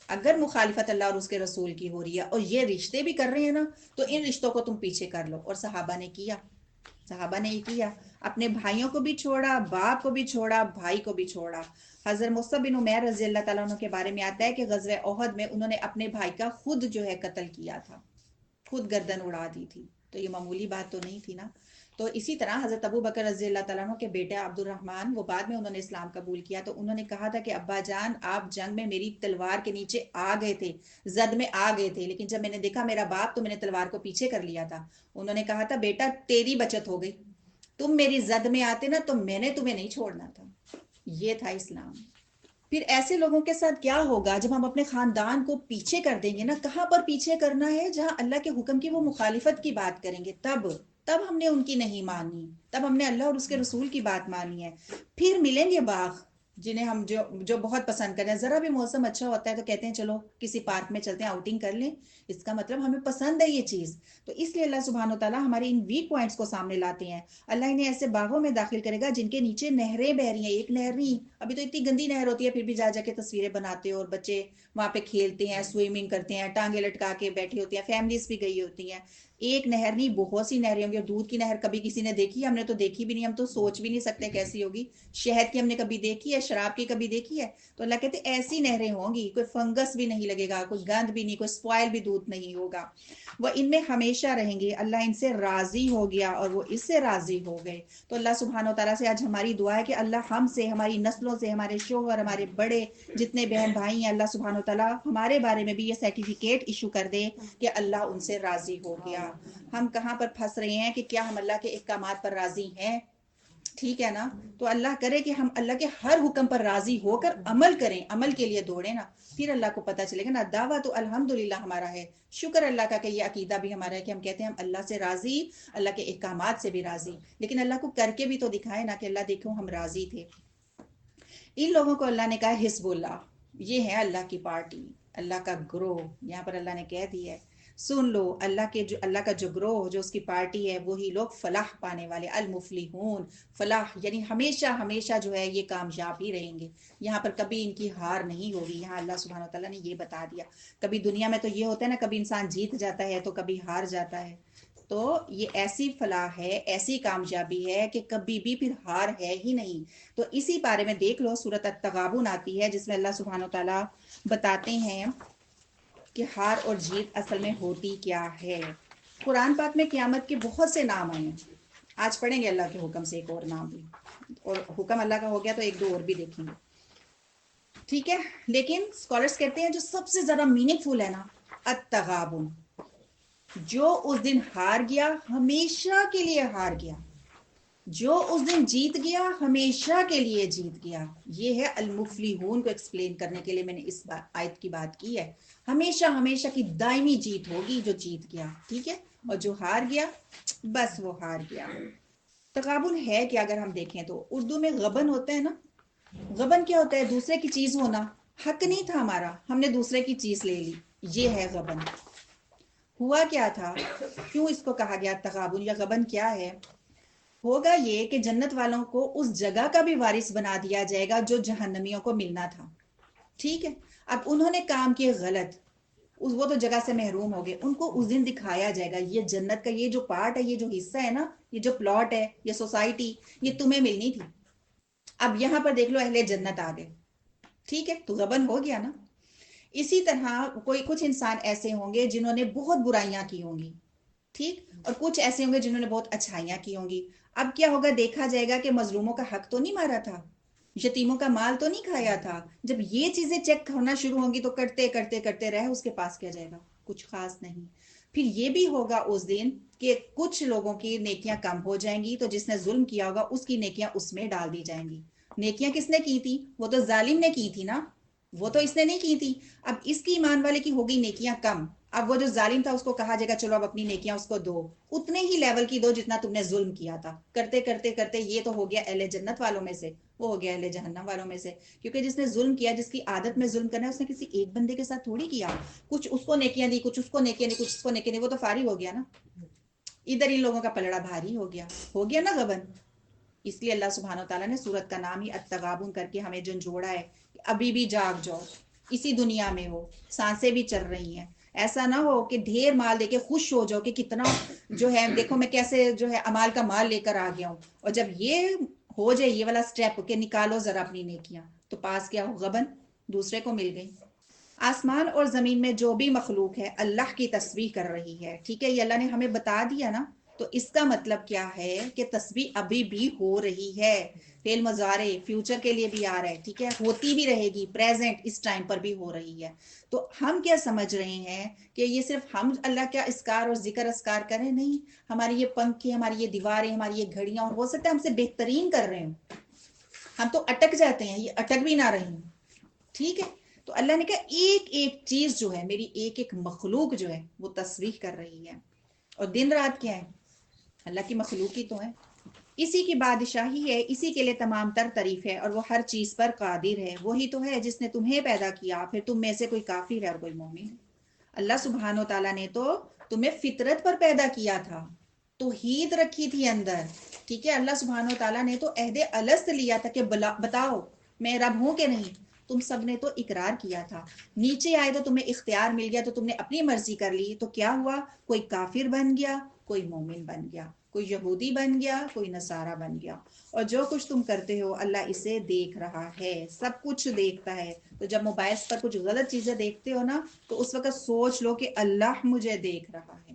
اگر مخالفت اللہ اور اس کے رسول کی ہو رہی ہے اور یہ رشتے بھی کر رہے ہیں نا تو ان رشتوں کو تم پیچھے کر لو۔ اور صحابہ نے کیا، صحابہ نے یہ کیا، اپنے بھائیوں کو بھی چھوڑا، باپ کو بھی چھوڑا، بھائی کو بھی چھوڑا۔ حضرت مصعب بن عمیر رضی اللہ تعالیٰ عنہ کے بارے میں آتا ہے کہ غزوہ احد میں انہوں نے اپنے بھائی کا خود جو ہے قتل کیا تھا، خود گردن اڑا دی تھی، تو یہ معمولی بات تو نہیں تھی نا۔ تو اسی طرح حضرت ابو بکر رضی اللہ تعالیٰ عنہ کے بیٹے عبد الرحمن، وہ بعد میں انہوں نے اسلام قبول کیا، تو انہوں نے کہا تھا کہ ابا جان آپ جنگ میں میری تلوار کے نیچے آ گئے تھے، زد میں آ گئے تھے، لیکن جب میں نے دیکھا میرا باپ تو میں نے تلوار کو پیچھے کر لیا تھا۔ انہوں نے کہا تھا بیٹا تیری بچت ہو گئی، تم میری زد میں آتے نا تو میں نے تمہیں نہیں چھوڑنا تھا۔ یہ تھا اسلام۔ پھر ایسے لوگوں کے ساتھ کیا ہوگا جب ہم اپنے خاندان کو پیچھے کر دیں گے نا؟ کہاں پر پیچھے کرنا ہے؟ جہاں اللہ کے حکم کی وہ مخالفت کی بات کریں گے، تب ہم نے ان کی نہیں مانی، تب ہم نے اللہ اور اس کے رسول کی بات مانی ہے۔ پھر ملیں گے باغ، جنہیں ہم جو بہت پسند کرتے ہیں. ذرا بھی موسم اچھا ہوتا ہے تو کہتے ہیں چلو کسی پارک میں چلتے ہیں, آؤٹنگ کر لیں. اس کا مطلب ہمیں پسند ہے یہ چیز. تو اس لیے اللہ سبحانہ و تعالیٰ ہمارے ان ویک پوائنٹس کو سامنے لاتے ہیں. اللہ انہیں ایسے باغوں میں داخل کرے گا جن کے نیچے نہریں بہ رہی ہیں. ایک نہر نہیں, ابھی تو اتنی گندی نہر ہوتی ہے پھر بھی جا جا کے تصویریں بناتے ہو, اور بچے وہاں پہ کھیلتے ہیں, سوئمنگ کرتے ہیں, ٹانگیں لٹکا کے بیٹھی ہوتی ہیں, فیملیز بھی گئی ہوتی ہیں. ایک نہر نہیں, بہت سی نہریں ہوں گی. اور دودھ کی نہر کبھی کسی نے دیکھی؟ ہم نے تو دیکھی بھی نہیں, ہم تو سوچ بھی نہیں سکتے کیسی ہوگی. شہد کی ہم نے کبھی دیکھی ہے؟ شراب کی کبھی دیکھی ہے؟ تو اللہ کہتے ہیں ایسی نہریں ہوں گی, کوئی فنگس بھی نہیں لگے گا, کوئی گند بھی نہیں, کوئی سپوائل بھی دودھ نہیں ہوگا. وہ ان میں ہمیشہ رہیں گے. اللہ ان سے راضی ہو گیا اور وہ اس سے راضی ہو گئے. تو اللہ سبحانہ و تعالیٰ سے آج ہماری دعا ہے کہ اللہ ہم سے, ہماری نسلوں سے, ہمارے شوہر, ہمارے بڑے جتنے بہن بھائی ہیں, اللہ سبحانہ و تعالیٰ ہمارے بارے میں بھی یہ سرٹیفکیٹ ایشو کر دے کہ اللہ ان سے راضی ہو گیا. ہم کہاں پر پھنس رہے ہیں کہ کیا ہم اللہ کے احکامات پر راضی ہیں؟ ٹھیک ہے نا. تو اللہ کرے کہ ہم اللہ کے ہر حکم پر راضی ہو کر عمل کریں, عمل کے لیے دوڑیں نا. پھر اللہ کو پتہ چلے گا نا. دعویٰ تو الحمدللہ ہمارا ہے, شکر اللہ کا کہ یہ عقیدہ بھی ہمارا ہے کہ ہم کہتے ہیں ہم اللہ سے راضی, اللہ کے احکامات سے بھی راضی. لیکن اللہ کو کر کے بھی تو دکھائے نا کہ اللہ دیکھو ہم راضی تھے. ان لوگوں کو اللہ نے کہا حزب اللہ, یہ ہے اللہ کی پارٹی, اللہ کا گروہ. یہاں پر اللہ نے کہہ دیا ہے سن لو, اللہ کا جو گروہ, جو اس کی پارٹی ہے, وہی لوگ فلاح پانے والے. المفلحون, فلاح یعنی ہمیشہ ہمیشہ جو ہے یہ کامیاب ہی رہیں گے. یہاں پر کبھی ان کی ہار نہیں ہوگی. یہاں اللہ سبحانہ و تعالیٰ نے یہ بتا دیا. کبھی دنیا میں تو یہ ہوتا ہے نا, کبھی انسان جیت جاتا ہے تو کبھی ہار جاتا ہے. تو یہ ایسی فلاح ہے, ایسی کامیابی ہے کہ کبھی بھی پھر ہار ہے ہی نہیں. تو اسی بارے میں دیکھ لو, سورۃ التغابن آتی ہے جس میں اللہ سبحانہ و تعالیٰ بتاتے ہیں کہ ہار اور جیت اصل میں ہوتی کیا ہے. قرآن پاک میں قیامت کے بہت سے نام آئے ہیں. آج پڑھیں گے اللہ کے حکم سے ایک اور نام بھی, اور حکم اللہ کا ہو گیا تو ایک دو اور بھی دیکھیں گے. ٹھیک ہے, لیکن اسکالرس کہتے ہیں جو سب سے زیادہ میننگ فل ہے نا, التغابن, جو اس دن ہار گیا ہمیشہ کے لیے ہار گیا, جو اس دن جیت گیا ہمیشہ کے لیے جیت گیا. یہ ہے المفلحون کو ایکسپلین کرنے کے لیے میں نے اس آیت کی بات کی ہے. ہمیشہ ہمیشہ کی دائمی جیت ہوگی جو جیت گیا, ٹھیک ہے, اور جو ہار گیا بس وہ ہار گیا. تغابن ہے کہ اگر ہم دیکھیں تو اردو میں غبن ہوتا ہے نا. غبن کیا ہوتا ہے؟ دوسرے کی چیز ہونا. حق نہیں تھا ہمارا, ہم نے دوسرے کی چیز لے لی, یہ ہے غبن. ہوا کیا تھا, کیوں اس کو کہا گیا تغابن یا غبن کیا ہے؟ ہوگا یہ کہ جنت والوں کو اس جگہ کا بھی وارث بنا دیا جائے گا جو جہنمیوں کو ملنا تھا. ٹھیک ہے, اب انہوں نے کام کیے غلط, وہ تو جگہ سے محروم ہو گئے. ان کو اس دن دکھایا جائے گا یہ جنت کا یہ جو پارٹ ہے, یہ جو حصہ ہے نا, یہ جو پلاٹ ہے, یہ سوسائٹی, یہ تمہیں ملنی تھی. اب یہاں پر دیکھ لو اہل جنت آ گئے. ٹھیک ہے, تو غبن ہو گیا نا. اسی طرح کچھ انسان ایسے ہوں گے جنہوں نے بہت برائیاں کی ہوں گی, ٹھیک, اور کچھ ایسے ہوں گے جنہوں نے بہت اچھائیاں کی ہوں گی. اب کیا ہوگا, دیکھا جائے گا کہ مظلوموں کا حق تو نہیں مارا تھا, یتیموں کا مال تو نہیں کھایا تھا. جب یہ چیزیں چیک ہونا شروع ہوں گی تو کرتے کرتے کرتے رہے, اس کے پاس کیا جائے گا, کچھ خاص نہیں. پھر یہ بھی ہوگا اس دن کہ کچھ لوگوں کی نیکیاں کم ہو جائیں گی, تو جس نے ظلم کیا ہوگا اس کی نیکیاں اس میں ڈال دی جائیں گی. نیکیاں کس نے کی تھی؟ وہ تو ظالم نے کی تھی نا, وہ تو اس نے نہیں کی تھی. اب اس کی ایمان والے کی ہوگی نیکیاں کم, اب وہ جو ظالم تھا اس کو کہا جائے گا چلو اب اپنی نیکیاں اس کو دو, اتنے ہی لیول کی دو جتنا تم نے ظلم کیا تھا. کرتے کرتے کرتے یہ تو ہو گیا اہل جنت والوں میں سے, وہ ہو گیا اہل جہنم والوں میں سے. کیونکہ جس نے ظلم کیا, جس کی عادت میں ظلم کرنا ہے, اس نے کسی ایک بندے کے ساتھ تھوڑی کیا. کچھ اس کو نیکیاں دی, کچھ اس کو نیکیاں دی, کچھ اس کو نیکیاں دی, وہ تو فارغ ہو گیا نا. ادھر ان لوگوں کا پلڑا بھاری ہو گیا نا غبن. اس لیے اللہ سبحانہ و تعالیٰ نے سورت کا نام ہی التغابن کر کے ہمیں جھنجھوڑا ہے. ابھی بھی جاگ جاؤ, اسی دنیا میں ہو, سانسیں بھی چل رہی ہیں. ایسا نہ ہو کہ ڈھیر مال دے کے خوش ہو جاؤ کہ کتنا جو ہے, دیکھو میں کیسے جو ہے امال کا مال لے کر آ گیا ہوں, اور جب یہ ہو جائے یہ والا سٹیپ کہ نکالو ذرا اپنی نیکیاں, تو پاس کیا ہو, غبن دوسرے کو مل گئی. آسمان اور زمین میں جو بھی مخلوق ہے اللہ کی تسبیح کر رہی ہے. ٹھیک ہے, یہ اللہ نے ہمیں بتا دیا نا. تو اس کا مطلب کیا ہے کہ تسبیح ابھی بھی ہو رہی ہے. فعل مضارع فیوچر کے لیے بھی آ رہا ہے, ٹھیک ہے, ہوتی بھی رہے گی, پریزنٹ اس ٹائم پر بھی ہو رہی ہے. تو ہم کیا سمجھ رہے ہیں کہ یہ صرف ہم اللہ کا اذکار اور ذکر اذکار کریں؟ نہیں, ہماری یہ پنکھیں, ہماری یہ دیواریں, ہماری یہ گھڑیاں, اور ہو سکتا ہے ہم سے بہترین کر رہے ہیں, ہم تو اٹک جاتے ہیں, یہ اٹک بھی نہ رہے ہیں. ٹھیک ہے, تو اللہ نے کہا ایک ایک چیز جو ہے, میری ایک ایک مخلوق جو ہے وہ تسبیح کر رہی ہے. اور دن رات کیا ہے, اللہ کی مخلوق ہی تو ہے. اسی کی بادشاہی ہے، اسی کے لیے تمام تر تعریف ہے، اور وہ ہر چیز پر قادر ہے۔ وہی تو ہے جس نے تمہیں پیدا کیا، پھر تم میں سے کوئی کافر ہے اور کوئی مومن ہے۔ اللہ سبحانہ و تعالیٰ نے تو تمہیں فطرت پر پیدا کیا تھا، توحید رکھی تھی اندر، ٹھیک ہے۔ اللہ سبحانہ و تعالیٰ نے تو عہد الست لیا تھا کہ بتاؤ میں رب ہوں کہ نہیں، تم سب نے تو اقرار کیا تھا۔ نیچے آئے تو تمہیں اختیار مل گیا تو تم نے اپنی مرضی کر لی، تو کیا ہوا؟ کوئی کافر بن گیا، کوئی مومن بن گیا، کوئی یہودی بن گیا، کوئی نصارہ بن گیا، اور جو کچھ تم کرتے ہو اللہ اسے دیکھ رہا ہے، سب کچھ دیکھتا ہے۔ تو جب موبائل پر کچھ غلط چیزیں دیکھتے ہو نا، تو اس وقت سوچ لو کہ اللہ مجھے دیکھ رہا ہے۔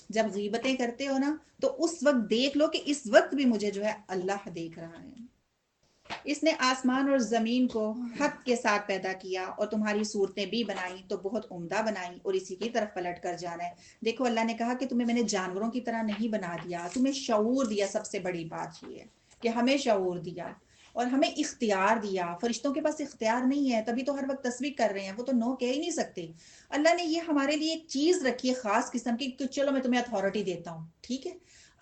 جب غیبتیں کرتے ہو نا، تو اس وقت دیکھ لو کہ اس وقت بھی مجھے جو ہے اللہ دیکھ رہا ہے۔ اس نے آسمان اور زمین کو حق کے ساتھ پیدا کیا، اور تمہاری صورتیں بھی بنائی تو بہت عمدہ بنائی، اور اسی کی طرف پلٹ کر جانا ہے۔ دیکھو اللہ نے کہا کہ تمہیں میں نے جانوروں کی طرح نہیں بنا دیا، تمہیں شعور دیا۔ سب سے بڑی بات یہ ہے کہ ہمیں شعور دیا اور ہمیں اختیار دیا۔ فرشتوں کے پاس اختیار نہیں ہے، تبھی تو ہر وقت تسبیح کر رہے ہیں، وہ تو نو کہہ ہی نہیں سکتے۔ اللہ نے یہ ہمارے لیے ایک چیز رکھی ہے خاص قسم کی، کہ چلو میں تمہیں اتھارٹی دیتا ہوں، ٹھیک ہے۔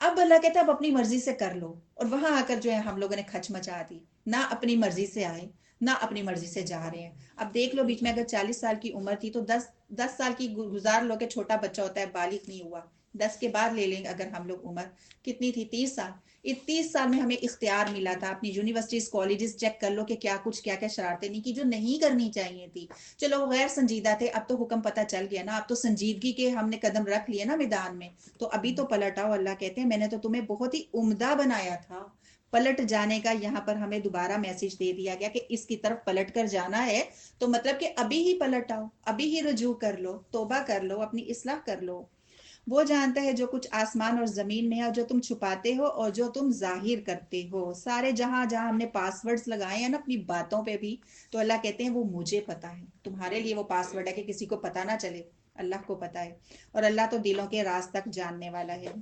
اب اللہ کہتا ہے اب اپنی مرضی سے کر لو، اور وہاں آ کر جو ہے ہم لوگوں نے کھچ مچا دی، نہ اپنی مرضی سے آئے نہ اپنی مرضی سے جا رہے ہیں۔ اب دیکھ لو بیچ میں اگر 40 سال کی عمر تھی تو 10 سال کی گزار لو کہ چھوٹا بچہ ہوتا ہے، بالغ نہیں ہوا، 10 کے بعد لے لیں اگر ہم لوگ عمر کتنی تھی، 30 سال۔ اس 30 سال میں ہمیں اختیار ملا تھا، اپنی یونیورسٹیز کالجز چیک کر لو کہ کیا کیا شرارتیں نہیں کی جو نہیں کرنی چاہیے تھی۔ چلو وہ غیر سنجیدہ تھے، اب تو حکم پتہ چل گیا نا، اب تو سنجیدگی کے ہم نے قدم رکھ لیے نا میدان میں، تو ابھی تو پلٹ آؤ۔ اللہ کہتے ہیں میں نے تو تمہیں بہت ہی عمدہ بنایا تھا۔ پلٹ جانے کا یہاں پر ہمیں دوبارہ میسج دے دیا گیا کہ اس کی طرف پلٹ کر جانا ہے، تو مطلب کہ ابھی ہی پلٹ آؤ، ابھی ہی رجوع کر لو، توبہ کر لو، اپنی اصلاح کر لو۔ وہ جانتا ہے جو کچھ آسمان اور زمین میں ہے، اور جو تم چھپاتے ہو اور جو تم ظاہر کرتے ہو۔ سارے جہاں ہم نے پاس ورڈز لگائے ہیں نا اپنی باتوں پہ بھی، تو اللہ کہتے ہیں وہ مجھے پتا ہے۔ تمہارے لیے وہ پاس ورڈ ہے کہ کسی کو پتا نہ چلے، اللہ کو پتا ہے، اور اللہ تو دلوں کے راز تک جاننے والا ہے۔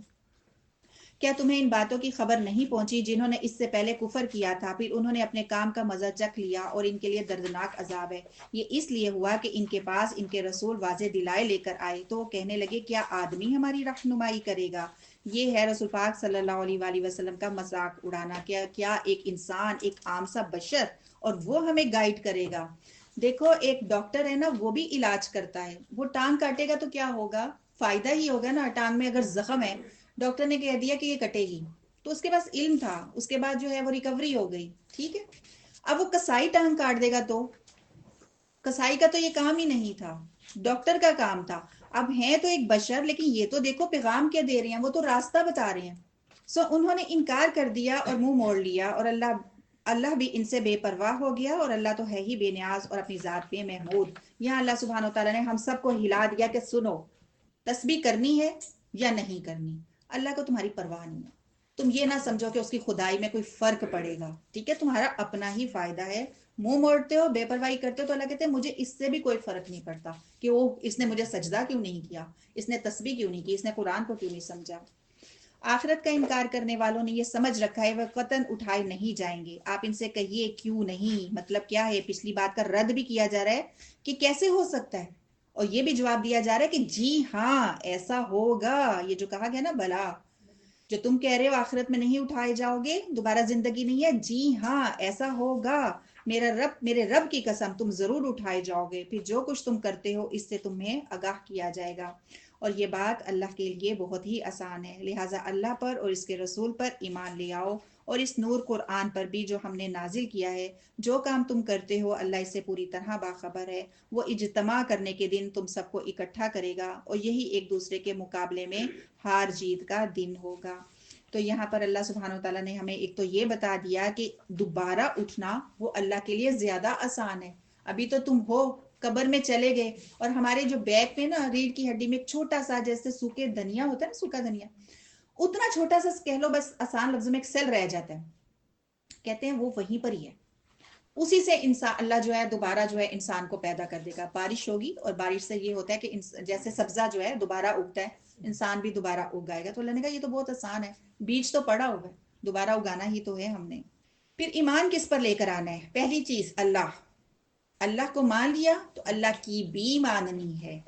کیا تمہیں ان باتوں کی خبر نہیں پہنچی جنہوں نے اس سے پہلے کفر کیا تھا، پھر انہوں نے اپنے کام کا مزہ چکھ لیا، اور ان کے لیے دردناک عذاب ہے۔ یہ اس لیے ہوا کہ ان کے پاس ان کے رسول واضح دلائل لے کر آئے، تو وہ کہنے لگے کیا آدمی ہماری رہنمائی کرے گا؟ یہ ہے رسول پاک صلی اللہ علیہ وآلہ وسلم کا مذاق اڑانا، کیا ایک انسان، ایک عام سا بشر، اور وہ ہمیں گائیڈ کرے گا؟ دیکھو ایک ڈاکٹر ہے نا، وہ بھی علاج کرتا ہے، وہ ٹانگ کاٹے گا تو کیا ہوگا؟ فائدہ ہی ہوگا نا۔ ٹانگ میں اگر زخم ہے، ڈاکٹر نے کہہ دیا کہ یہ کٹے گی، تو اس کے پاس علم تھا، اس کے بعد جو ہے وہ ریکوری ہو گئی، ٹھیک ہے۔ اب وہ کسائی ٹانگ کاٹ دے گا تو کسائی کا تو یہ کام ہی نہیں تھا، ڈاکٹر کا کام تھا۔ اب ہیں تو ایک بشر، لیکن یہ تو دیکھو پیغام کیا دے رہے ہیں، وہ تو راستہ بتا رہے ہیں۔ انہوں نے انکار کر دیا اور منہ موڑ لیا، اور اللہ بھی ان سے بے پرواہ ہو گیا، اور اللہ تو ہے ہی بے نیاز اور اپنی ذات پہ محمود۔ یہاں اللہ سبحانہ و تعالیٰ نے ہم سب کو ہلا دیا کہ سنو، تسبیح کرنی ہے یا نہیں کرنی، اللہ کو تمہاری پرواہ نہیں ہے۔ تم یہ نہ سمجھو کہ اس کی خدائی میں کوئی فرق پڑے گا، ٹھیک ہے، تمہارا اپنا ہی فائدہ ہے۔ منہ موڑتے ہو، بے پرواہی کرتے ہو، تو اللہ کہتے ہیں مجھے اس سے بھی کوئی فرق نہیں پڑتا کہ اس نے مجھے سجدہ کیوں نہیں کیا، اس نے تسبیح کیوں نہیں کی، اس نے قرآن کو کیوں نہیں سمجھا۔ آخرت کا انکار کرنے والوں نے یہ سمجھ رکھا ہے وہ قطعاً اٹھائے نہیں جائیں گے۔ آپ ان سے کہیے کیوں نہیں، مطلب کیا ہے؟ پچھلی بات کا رد بھی کیا جا رہا ہے کہ کیسے ہو سکتا ہے، اور یہ بھی جواب دیا جا رہا ہے کہ جی ہاں ایسا ہوگا۔ یہ جو کہا گیا نا بلا، جو تم کہہ رہے ہو آخرت میں نہیں اٹھائے جاؤ گے، دوبارہ زندگی نہیں ہے، جی ہاں ایسا ہوگا، میرے رب کی قسم تم ضرور اٹھائے جاؤ گے، پھر جو کچھ تم کرتے ہو اس سے تمہیں آگاہ کیا جائے گا۔ اور یہ بات اللہ کے لیے بہت ہی آسان ہے، لہٰذا اللہ پر اور اس کے رسول پر ایمان لے آؤ، اور اس نور قرآن پر بھی جو ہم نے نازل کیا ہے۔ جو کام تم کرتے ہو اللہ اس سے پوری طرح باخبر ہے۔ وہ اجتماع کرنے کے دن تم سب کو اکٹھا کرے گا، اور یہی ایک دوسرے کے مقابلے میں ہار جیت کا دن ہوگا۔ تو یہاں پر اللہ سبحانہ و تعالیٰ نے ہمیں ایک تو یہ بتا دیا کہ دوبارہ اٹھنا وہ اللہ کے لیے زیادہ آسان ہے۔ ابھی تو تم ہو قبر میں چلے گئے، اور ہمارے جو بیک میں نا ریڑھ کی ہڈی میں ایک چھوٹا سا جیسے سوکھے دھنیا ہوتا ہے نا، سوکھا دھنیا، اتنا چھوٹا سا کہہ لو، بس آسان لفظوں میں ایک سیل رہ جاتا ہے، کہتے ہیں وہ وہیں پر ہی ہے۔ اسی سے انسان اللہ جو ہے دوبارہ جو ہے انسان کو پیدا کر دے گا، بارش ہوگی، اور بارش سے یہ ہوتا ہے کہ جیسے سبزہ جو ہے دوبارہ اگتا ہے، انسان بھی دوبارہ اگائے گا۔ تو اللہ نے کہا یہ تو بہت آسان ہے، بیج تو پڑا ہوگا، دوبارہ اگانا ہی تو ہے ہم نے۔ پھر ایمان کس پر لے کر آنا ہے؟ پہلی چیز اللہ کو مان لیا تو اللہ کی بھی ماننی ہے،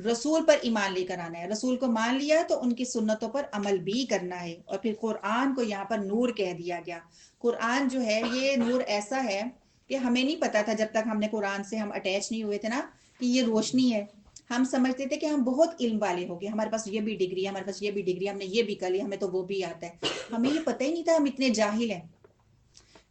رسول پر ایمان لے کر آنا ہے، رسول کو مان لیا تو ان کی سنتوں پر عمل بھی کرنا ہے۔ اور پھر قرآن کو یہاں پر نور کہہ دیا گیا۔ قرآن جو ہے یہ نور ایسا ہے کہ ہمیں نہیں پتا تھا جب تک ہم نے قرآن سے ہم اٹیچ نہیں ہوئے تھے نا کہ یہ روشنی ہے۔ ہم سمجھتے تھے کہ ہم بہت علم والے ہو گئے، ہمارے پاس یہ بھی ڈگری ہے، ہمارے پاس یہ بھی ڈگری ہے، ہم نے یہ بھی کر لیا، ہمیں تو وہ بھی آتا ہے۔ ہمیں یہ پتہ ہی نہیں تھا ہم اتنے جاہل ہیں۔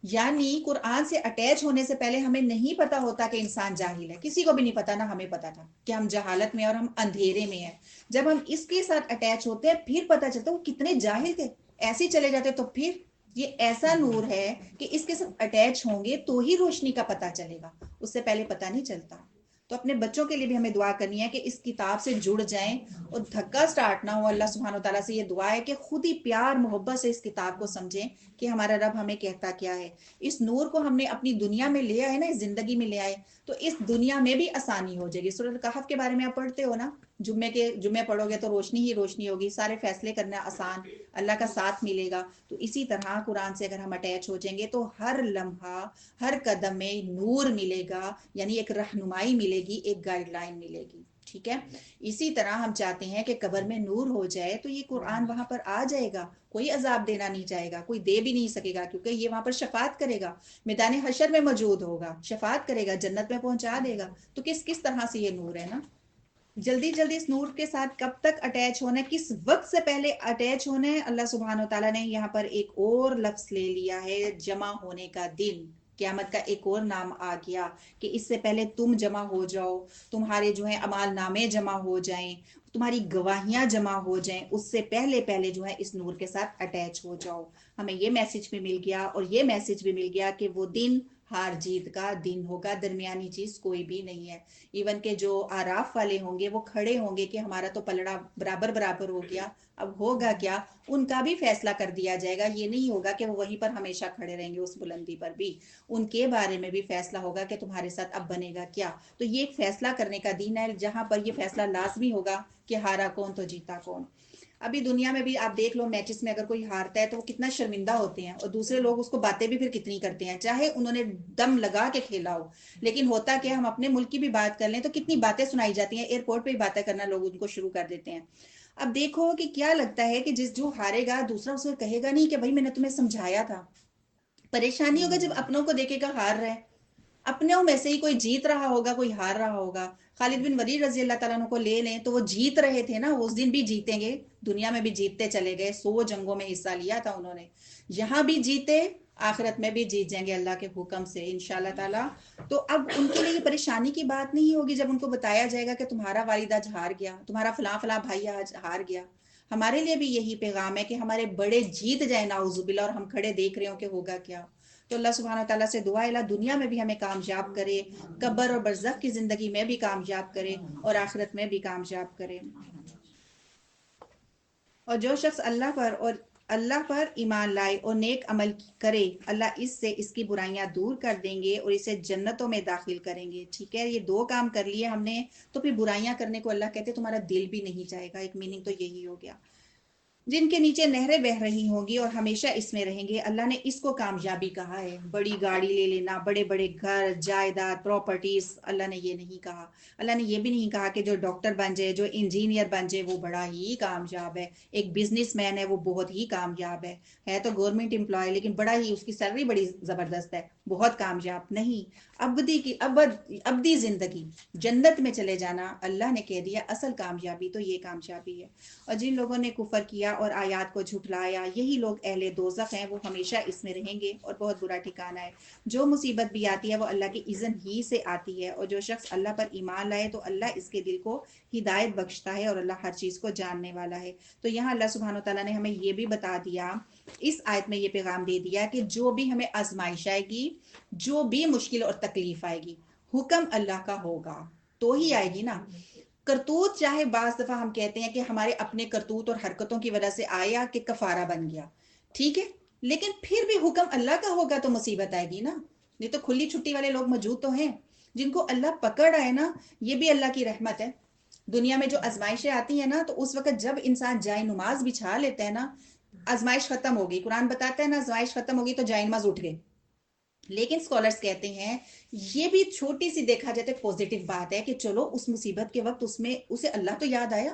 یعنی قرآن سے اٹیچ ہونے سے پہلے ہمیں نہیں پتا ہوتا کہ انسان جاہل ہے، کسی کو بھی نہیں پتا، نہ ہمیں پتا تھا کہ ہم جہالت میں اور ہم اندھیرے میں ہیں۔ جب ہم اس کے ساتھ اٹیچ ہوتے ہیں پھر پتا چلتا ہے وہ کتنے جاہل تھے، ایسے ہی چلے جاتے۔ تو پھر یہ ایسا نور ہے کہ اس کے ساتھ اٹیچ ہوں گے تو ہی روشنی کا پتا چلے گا، اس سے پہلے پتا نہیں چلتا۔ تو اپنے بچوں کے لیے بھی ہمیں دعا کرنی ہے کہ اس کتاب سے جڑ جائیں اور دھکا سٹارٹ نہ ہو۔ اللہ سبحانہ و تعالیٰ سے یہ دعا ہے کہ خود ہی پیار محبت سے اس کتاب کو سمجھیں کہ ہمارا رب ہمیں کہتا کیا ہے۔ اس نور کو ہم نے اپنی دنیا میں لے آئے نا، اس زندگی میں لے آئے تو اس دنیا میں بھی آسانی ہو جائے گی۔ سورۃ کہف کے بارے میں آپ پڑھتے ہو نا، جمعے پڑھو گے تو روشنی ہی روشنی ہوگی، سارے فیصلے کرنا آسان، اللہ کا ساتھ ملے گا۔ تو اسی طرح قرآن سے اگر ہم اٹیچ ہو جائیں گے تو ہر لمحہ ہر قدم میں نور ملے گا، یعنی ایک رہنمائی ملے گی، ایک گائیڈ لائن ملے گی، ٹھیک ہے۔ اسی طرح ہم چاہتے ہیں کہ قبر میں نور ہو جائے تو یہ قرآن وہاں پر آ جائے گا، کوئی عذاب دینا نہیں چاہے گا، کوئی دے بھی نہیں سکے گا، کیونکہ یہ وہاں پر شفاعت کرے گا، میدان حشر میں موجود ہوگا، شفاعت کرے گا، جنت میں پہنچا دے گا۔ تو کس طرح سے یہ نور ہے نا۔ جلدی جلدی اس نور کے ساتھ کب تک اٹیچ ہونا ہے، کس وقت سے پہلے اٹیچ ہونا ہے۔ اللہ سبحانہ و تعالیٰ نے یہاں پر ایک اور لفظ لے لیا ہے، جمع ہونے کا دن، قیامت کا ایک اور نام آ گیا کہ اس سے پہلے تم جمع ہو جاؤ، تمہارے جو ہے اعمال نامے جمع ہو جائیں، تمہاری گواہیاں جمع ہو جائیں، اس سے پہلے پہلے جو ہے اس نور کے ساتھ اٹیچ ہو جاؤ۔ ہمیں یہ میسج بھی مل گیا اور یہ میسج بھی مل گیا کہ وہ دن ہار جیت کا دن ہوگا، درمیانی چیز کوئی بھی نہیں ہے۔ ایون کہ جو آراف والے ہوں گے وہ کھڑے ہوں گے کہ ہمارا تو پلڑا برابر برابر ہو گیا، اب ہوگا کیا، ان کا بھی فیصلہ کر دیا جائے گا۔ یہ نہیں ہوگا کہ وہ وہیں پر ہمیشہ کھڑے رہیں گے، اس بلندی پر بھی ان کے بارے میں بھی فیصلہ ہوگا کہ تمہارے ساتھ اب بنے گا کیا۔ تو یہ ایک فیصلہ کرنے کا دن ہے جہاں پر یہ فیصلہ لازمی ہوگا کہ ہارا کون تو جیتا کون۔ ابھی دنیا میں بھی آپ دیکھ لو، میچز میں اگر کوئی ہارتا ہے تو وہ کتنا شرمندہ ہوتے ہیں، اور دوسرے لوگ اس کو باتیں بھی پھر کتنی کرتے ہیں، چاہے انہوں نے دم لگا کے کھیلا ہو۔ لیکن ہوتا کہ ہم اپنے ملک کی بھی بات کر لیں تو کتنی باتیں سنائی جاتی ہیں، ایئرپورٹ پہ ہی باتیں کرنا لوگ ان کو شروع کر دیتے ہیں۔ اب دیکھو کہ کیا لگتا ہے کہ جو ہارے گا دوسرا اسے کہے گا نہیں کہ بھائی میں نے تمہیں سمجھایا تھا۔ پریشانی ہوگا جب اپنوں کو دیکھے گا ہار رہے، اپنوں میں سے ہی کوئی جیت رہا ہوگا، کوئی ہار رہا ہوگا۔ خالد بن ولید رضی اللہ تعالیٰ عنہ کو لے لیں تو وہ جیت رہے تھے نا، اس دن بھی جیتیں گے، دنیا میں بھی جیتتے چلے گئے، 100 جنگوں میں حصہ لیا تھا انہوں نے، یہاں بھی جیتے، آخرت میں بھی جیت جائیں گے اللہ کے حکم سے انشاءاللہ تعالیٰ۔ تو اب ان کے لیے یہ پریشانی کی بات نہیں ہوگی جب ان کو بتایا جائے گا کہ تمہارا والد آج ہار گیا، تمہارا فلاں فلاں بھائی آج ہار گیا۔ ہمارے لیے بھی یہی پیغام ہے کہ ہمارے بڑے جیت جائیں نعوذ باللہ اور ہم کھڑے دیکھ رہے ہوں کہ ہوگا کیا۔ تو اللہ سبحانہ تعالیٰ سے دعا ہے اللہ دنیا میں بھی ہمیں کامیاب کرے، قبر اور برزخ کی زندگی میں بھی کامیاب کرے اور آخرت میں بھی کامیاب کرے۔ اور جو شخص اللہ پر ایمان لائے اور نیک عمل کرے، اللہ اس سے اس کی برائیاں دور کر دیں گے اور اسے جنتوں میں داخل کریں گے، ٹھیک ہے۔ یہ 2 کام کر لیے ہم نے تو پھر برائیاں کرنے کو اللہ کہتے تمہارا دل بھی نہیں چاہے گا، ایک میننگ تو یہی ہو گیا۔ جن کے نیچے نہریں بہ رہی ہوں گی اور ہمیشہ اس میں رہیں گے، اللہ نے اس کو کامیابی کہا ہے۔ بڑی گاڑی لے لینا، بڑے بڑے گھر، جائیداد، پراپرٹیز، اللہ نے یہ نہیں کہا۔ اللہ نے یہ بھی نہیں کہا کہ جو ڈاکٹر بن جائے، جو انجینئر بن جائے وہ بڑا ہی کامیاب ہے، ایک بزنس مین ہے وہ بہت ہی کامیاب ہے تو گورنمنٹ امپلائی لیکن بڑا ہی اس کی سیلری بڑی زبردست ہے، بہت کامیاب نہیں۔ ابدی زندگی جنت میں چلے جانا، اللہ نے کہہ دیا اصل کامیابی تو یہ کامیابی ہے۔ اور جن لوگوں نے کفر کیا اور آیات کو جھٹلایا، یہی لوگ اہل دوزخ ہیں، وہ ہمیشہ اس میں رہیں گے اور بہت برا ٹھکانہ ہے۔ جو مصیبت بھی آتی ہے وہ اللہ کی اذن ہی سے آتی ہے، اور جو شخص اللہ پر ایمان لائے تو اللہ اس کے دل کو ہدایت بخشتا ہے اور اللہ ہر چیز کو جاننے والا ہے۔ تو یہاں اللہ سبحانہ و تعالیٰ نے ہمیں یہ بھی بتا دیا، اس آیت میں یہ پیغام دے دیا کہ جو بھی ہمیں آزمائش آئے گی، جو بھی مشکل اور تکلیف آئے گی، حکم اللہ کا ہوگا تو ہی آئے گی نا۔ کرتوت چاہے بعض دفعہ ہم کہتے ہیں کہ ہمارے اپنے کرتوت اور حرکتوں کی وجہ سے آیا کہ کفارہ بن گیا، ٹھیک ہے، لیکن پھر بھی حکم اللہ کا ہوگا تو مصیبت آئے گی نا۔ نہیں تو کھلی چھٹی والے لوگ موجود تو ہیں، جن کو اللہ پکڑ آئے نا، یہ بھی اللہ کی رحمت ہے۔ دنیا میں جو آزمائشیں آتی ہیں نا تو اس وقت جب انسان جائے نماز بچھا لیتا ہے نا، آزمائش ختم ہوگی، قرآن بتاتا ہے نا آزمائش ختم ہوگی تو جائے نماز اٹھ گئے، لیکن اسکالرس کہتے ہیں یہ بھی چھوٹی سی دیکھا جاتا ہے پوزیٹو بات ہے کہ چلو اس مصیبت کے وقت اس میں اسے اللہ تو یاد آیا،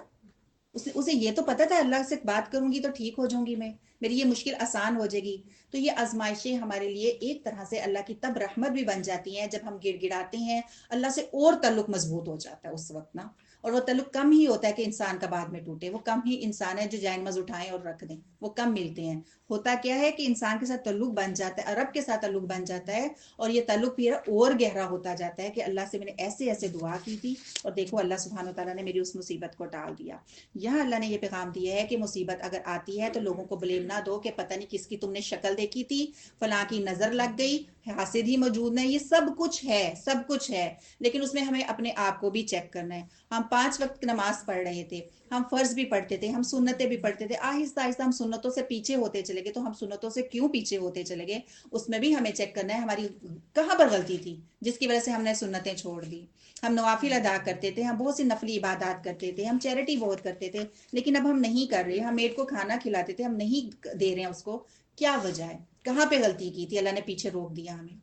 اسے یہ تو پتا تھا اللہ سے بات کروں گی تو ٹھیک ہو جاؤں گی، میں میری یہ مشکل آسان ہو جائے گی۔ تو یہ آزمائشیں ہمارے لیے ایک طرح سے اللہ کی تب رحمت بھی بن جاتی ہیں جب ہم گڑ گڑاتے ہیں، اللہ سے اور تعلق مضبوط ہو جاتا ہے اس وقت نا۔ اور وہ تعلق کم ہی ہوتا ہے کہ انسان کا بعد میں ٹوٹے، وہ کم ہی انسان ہے جو جائے نماز اٹھائیں اور رکھ دیں، وہ کم ملتے ہیں۔ ہوتا کیا ہے کہ انسان کے ساتھ تعلق بن جاتا ہے، رب کے ساتھ تعلق بن جاتا ہے، اور یہ تعلق پھر اور گہرا ہوتا جاتا ہے کہ اللہ سے میں نے ایسے ایسے دعا کی تھی اور دیکھو اللہ سبحانہ وتعالیٰ نے میری اس مصیبت کو ٹال دیا۔ یہاں اللہ نے یہ پیغام دیا ہے کہ مصیبت اگر آتی ہے تو لوگوں کو بلیم نہ دو کہ پتہ نہیں کس کی تم نے شکل دیکھی تھی، فلاں کی نظر لگ گئی، حاسد ہی موجود نہیں، یہ سب کچھ ہے، سب کچھ ہے، لیکن اس میں ہمیں اپنے آپ کو بھی چیک کرنا ہے۔ ہم 5 وقت نماز پڑھ رہے تھے، ہم فرض بھی پڑھتے تھے، ہم سنتیں بھی پڑھتے تھے، آہستہ آہستہ ہم سنتوں سے پیچھے ہوتے چلے گئے، تو ہم سنتوں سے کیوں پیچھے ہوتے چلے گئے، اس میں بھی ہمیں چیک کرنا ہے ہماری کہاں پر غلطی تھی جس کی وجہ سے ہم نے سنتیں چھوڑ دی۔ ہم نوافل ادا کرتے تھے، ہم بہت سی نفلی عبادات کرتے تھے، ہم چیریٹی بہت کرتے تھے، لیکن اب ہم نہیں کر رہے۔ ہم میڈ کو کھانا کھلاتے تھے، ہم نہیں دے رہے ہیں اس کو، کیا وجہ ہے، کہاں پہ غلطی کی تھی، اللہ نے پیچھے روک دیا، ہمیں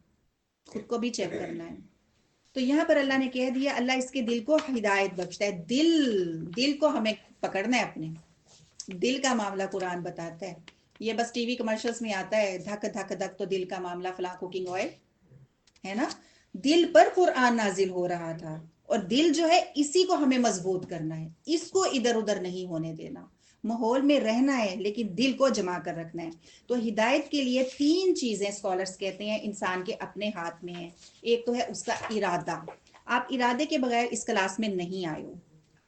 خود کو بھی چیک کرنا ہے۔ تو یہاں پر اللہ نے کہہ دیا اللہ اس کے دل کو ہدایت بخشتا ہے، دل کو ہمیں پکڑنا ہے، اپنے دل کا معاملہ قرآن بتاتا ہے۔ یہ بس ٹی وی کمرشلز میں آتا ہے دھک دھک دھک تو دل کا معاملہ فلاں کوکنگ آئل ہے نا، دل پر قرآن نازل ہو رہا تھا، اور دل جو ہے اسی کو ہمیں مضبوط کرنا ہے، اس کو ادھر ادھر نہیں ہونے دینا، ماحول میں رہنا ہے لیکن دل کو جما کر رکھنا ہے۔ تو ہدایت کے لیے 3 چیزیں اسکالرز کہتے ہیں انسان کے اپنے ہاتھ میں ہیں۔ ایک تو ہے اس کا ارادہ، آپ ارادے کے بغیر اس کلاس میں نہیں آئے ہو۔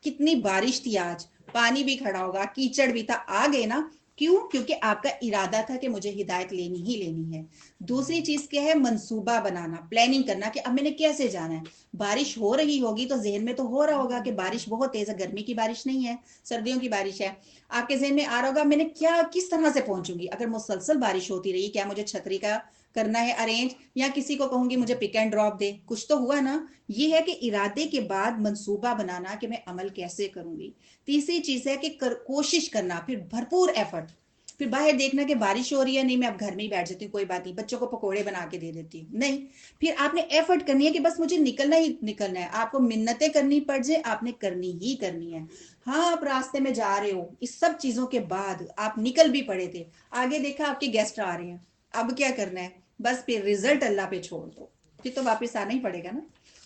کتنی بارش تھی آج، پانی بھی کھڑا ہوگا، کیچڑ بھی تھا، آ گئے نا، کیوں؟ کیونکہ آپ کا ارادہ تھا کہ مجھے ہدایت لینی ہی لینی ہے۔ دوسری چیز کیا ہے؟ منصوبہ بنانا، پلاننگ کرنا کہ اب میں نے کیسے جانا ہے۔ بارش ہو رہی ہوگی تو ذہن میں تو ہو رہا ہوگا کہ بارش بہت تیز ہے، گرمی کی بارش نہیں ہے، سردیوں کی بارش ہے، آپ کے ذہن میں آ رہا ہوگا میں نے کس طرح سے پہنچوں گی اگر مسلسل بارش ہوتی رہی، کیا مجھے چھتری کا کرنا ہے ارینج، یا کسی کو کہوں گی مجھے پک اینڈ ڈراپ دے، کچھ تو ہوا نا۔ یہ ہے کہ ارادے کے بعد منصوبہ بنانا کہ میں عمل کیسے کروں گی۔ تیسری چیز ہے کہ کوشش کرنا، پھر بھرپور ایفرٹ، پھر باہر دیکھنا کہ بارش ہو رہی ہے، نہیں میں اب گھر میں ہی بیٹھ جاتی ہوں، کوئی بات نہیں، بچوں کو پکوڑے بنا کے دے دیتی ہوں، نہیں، پھر آپ نے ایفرٹ کرنی ہے کہ بس مجھے نکلنا ہی نکلنا ہے، آپ کو منتیں کرنی پڑ جائے، آپ نے کرنی ہی کرنی ہے۔ ہاں آپ راستے میں جا رہے ہو، اس سب چیزوں کے بعد آپ نکل بھی پڑے تھے، آگے دیکھا آپ کے گیسٹ آ رہے ہیں، اب کیا کرنا ہے؟ بس پھر رزلٹ اللہ پہ چھوڑ دو، پھر تو واپس آنا ہی پڑے گا نا،